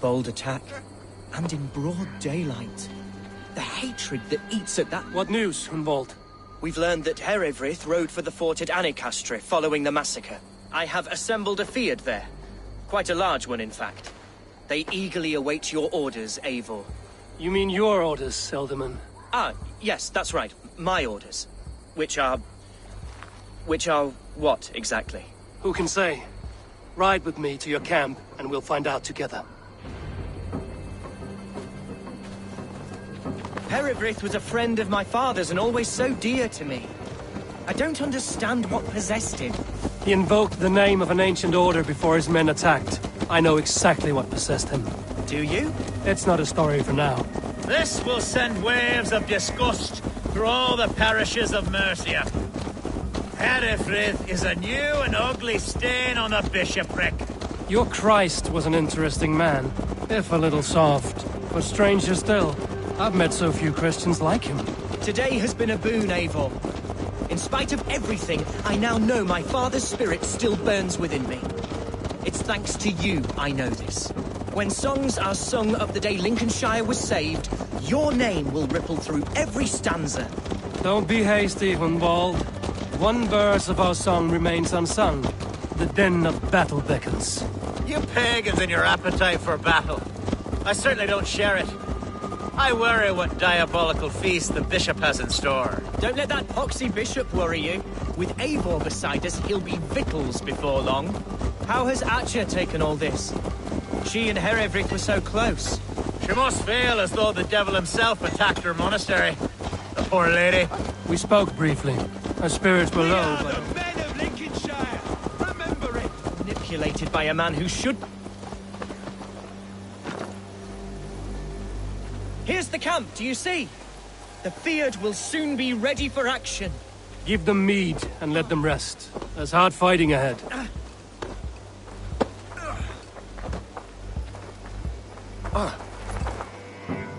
bold attack, and in broad daylight. The hatred that eats at that... What news, Hunwald? We've learned that Herefrith rode for the fort at Annikastre following the massacre. I have assembled a field there. Quite a large one, in fact. They eagerly await your orders, Eivor. You mean your orders, Elderman? Ah, yes, that's right. My orders. Which are what, exactly? Who can say? Ride with me to your camp, and we'll find out together. Herefrith was a friend of my father's and always so dear to me. I don't understand what possessed him. He invoked the name of an ancient order before his men attacked. I know exactly what possessed him. Do you? It's not a story for now. This will send waves of disgust through all the parishes of Mercia. Herefrith is a new and ugly stain on the bishopric. Your Christ was an interesting man, if a little soft. But stranger still, I've met so few Christians like him. Today has been a boon, Eivor. In spite of everything, I now know my father's spirit still burns within me. It's thanks to you I know this. When songs are sung of the day Lincolnshire was saved, your name will ripple through every stanza. Don't be hasty, Hunwald. One verse of our song remains unsung. The din of battle beckons. You pagans and your appetite for battle. I certainly don't share it. I worry what diabolical feast the bishop has in store. Don't let that poxy bishop worry you. With Eivor beside us, he'll be victuals before long. How has Atcha taken all this? She and Herefrith were so close. She must feel as though the devil himself attacked her monastery. The poor lady. We spoke briefly. Her spirits were low, but... the men of Lincolnshire! Remember it! Manipulated by a man who should... Here's the camp, do you see? The Field will soon be ready for action. Give them mead and let them rest. There's hard fighting ahead.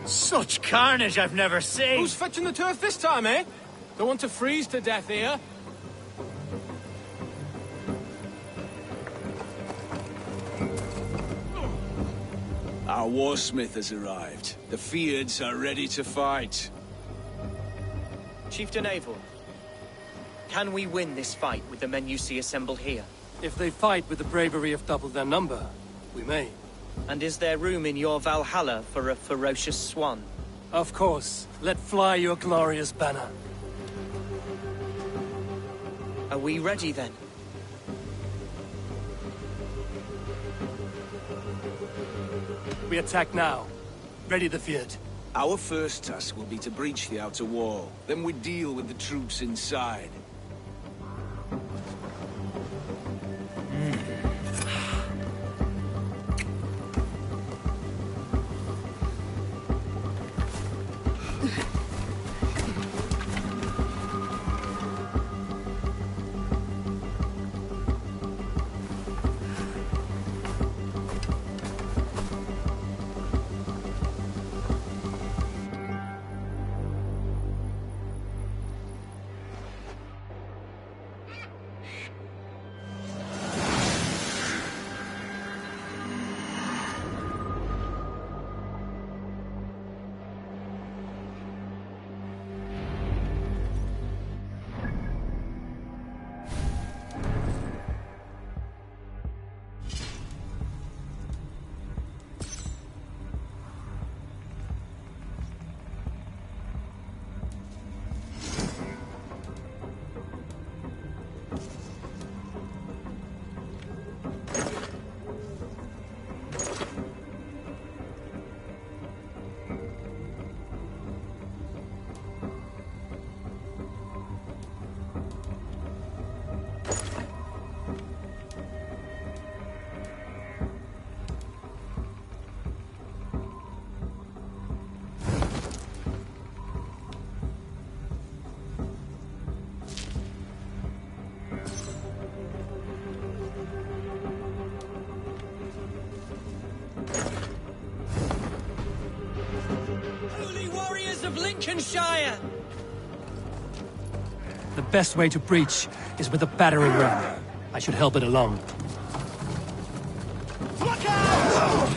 Such carnage I've never seen. Who's fetching the turf this time, eh? Don't want to freeze to death here. Our warsmith has arrived. The Fields are ready to fight. Chieftain Eivor, can we win this fight with the men you see assembled here? If they fight with the bravery of double their number, we may. And is there room in your Valhalla for a ferocious swan? Of course. Let fly your glorious banner. Are we ready then? We attack now. Ready the Field. Our first task will be to breach the outer wall. Then we deal with the troops inside. Of Lincolnshire! The best way to breach is with a battering ram. I should help it along. Look out!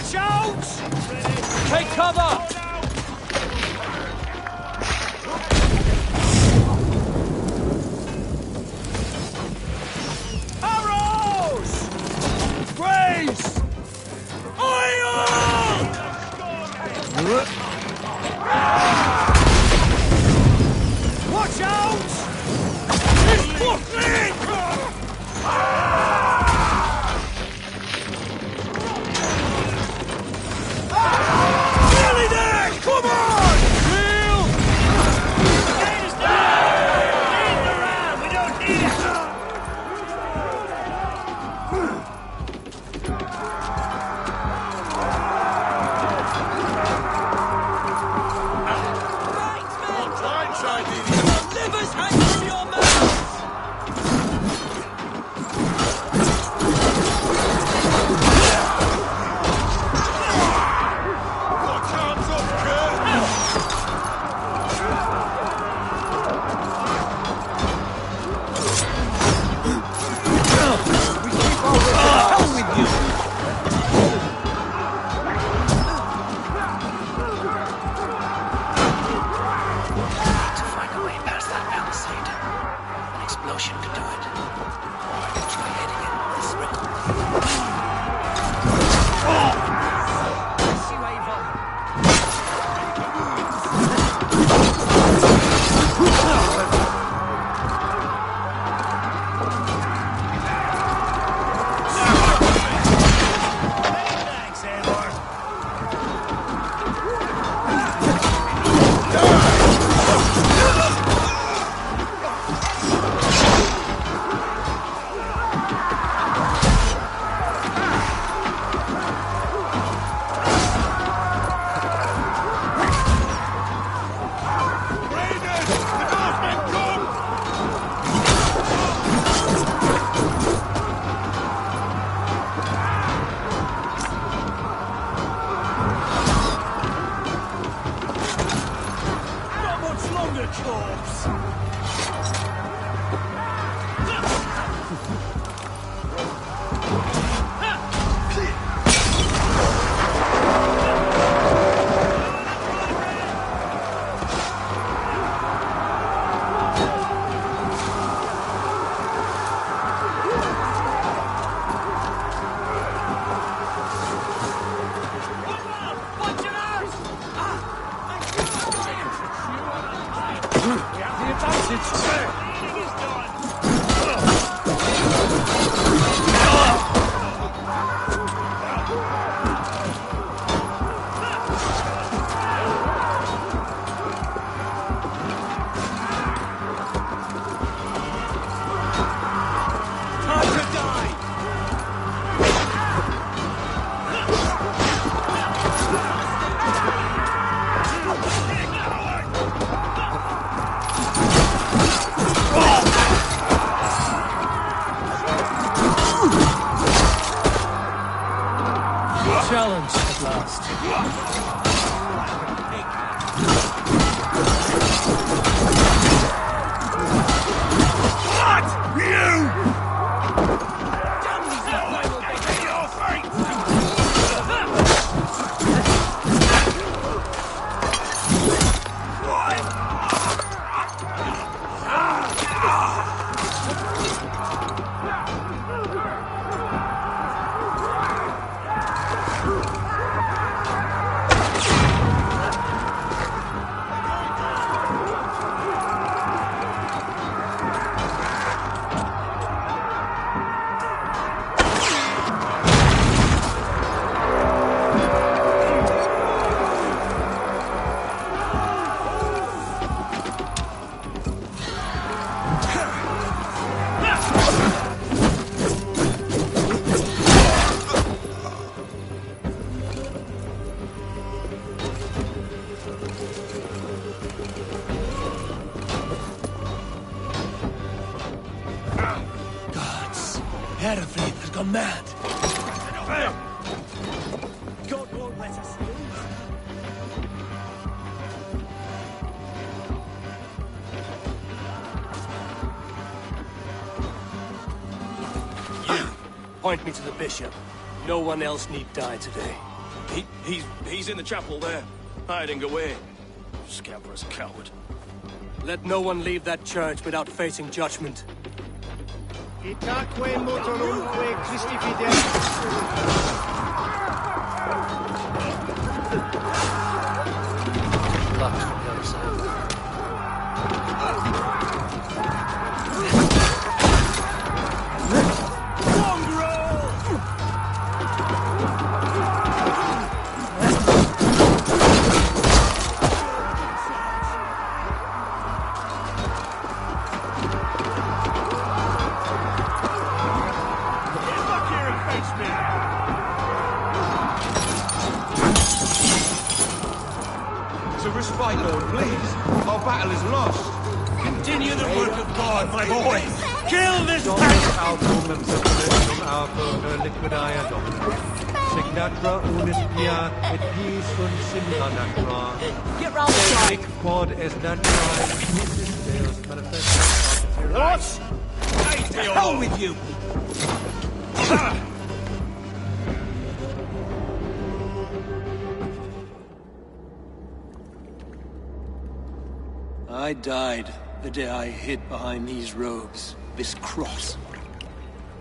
Watch out! Take cover! Arrows! Grace! Oil! Watch out! It's fucking! Nearly there! Come on! Real! Potatoes down! Leave the round! We don't need it! Livers hang from your mouth! Explosion could do it. Or I could try hitting it with a spring. Challenge at last. What? You! Hereford has gone mad. God won't let us lose. You, point me to the bishop. No one else need die today. He's in the chapel there, hiding away. Scamperous coward. Let no one leave that church without facing judgment. Itaque motorumque Christi fidelis. Locked from the other side. Respite, Lord, please. Our battle is lost. Continue the work of God, my boy. Kill this Dominus autum subscriptum auto liquidae dominus. Signatra unis pia et pis sunt simula natra. Get round the side. Sic quod est natra, missis Deus manifestus. What? To hell with you! I died the day I hid behind these robes, this cross.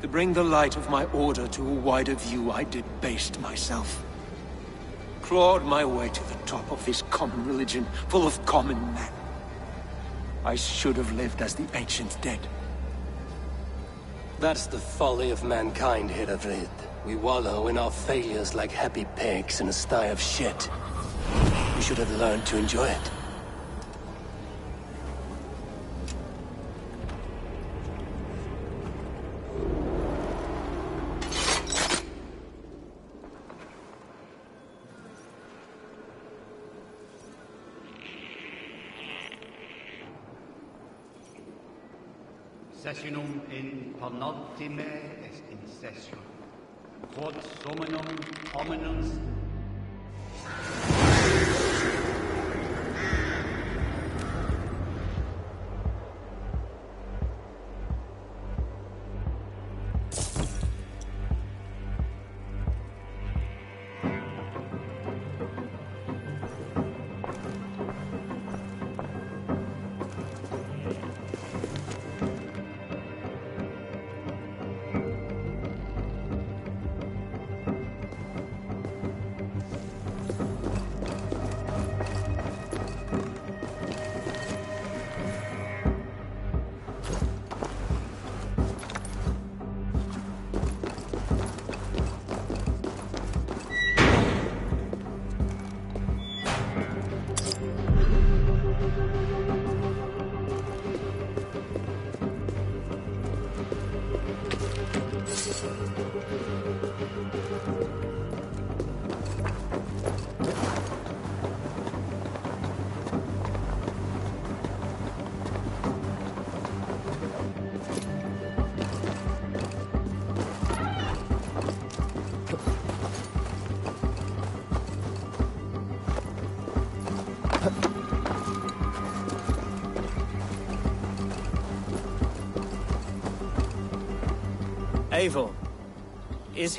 To bring the light of my order to a wider view, I debased myself. Clawed my way to the top of this common religion, full of common men. I should have lived as the ancient dead. That's the folly of mankind, Heravrid. We wallow in our failures like happy pigs in a sty of shit. We should have learned to enjoy it. Sessionum in penultime est in session. Quod summum hominus. Eivor, is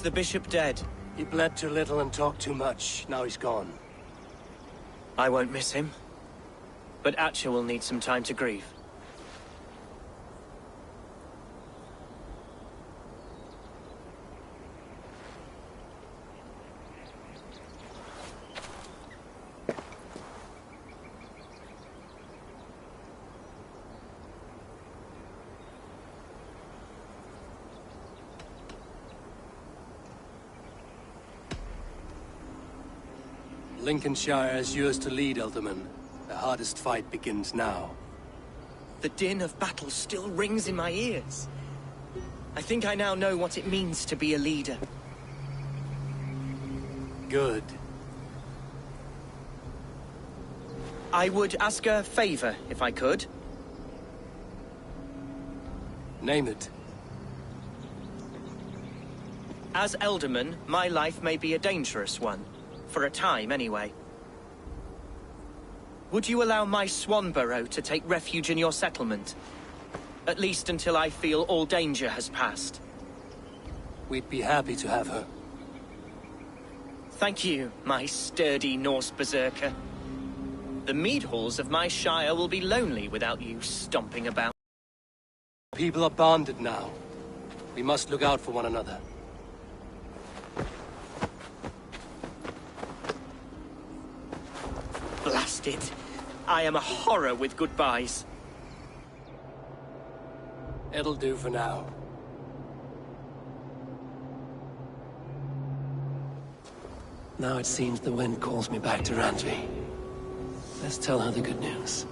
the bishop dead? He bled too little and talked too much. Now he's gone. I won't miss him. But Atcha will need some time to grieve. Lincolnshire is yours to lead, Alderman. The hardest fight begins now. The din of battle still rings in my ears. I think I now know what it means to be a leader. Good. I would ask a favor, if I could. Name it. As Alderman, my life may be a dangerous one. For a time, anyway. Would you allow my Swanborough to take refuge in your settlement? At least until I feel all danger has passed. We'd be happy to have her. Thank you, my sturdy Norse berserker. The mead halls of my shire will be lonely without you stomping about. People are bonded now. We must look out for one another. Blast it. I am a horror with goodbyes. It'll do for now. Now it seems the wind calls me back to Randvi. Let's tell her the good news.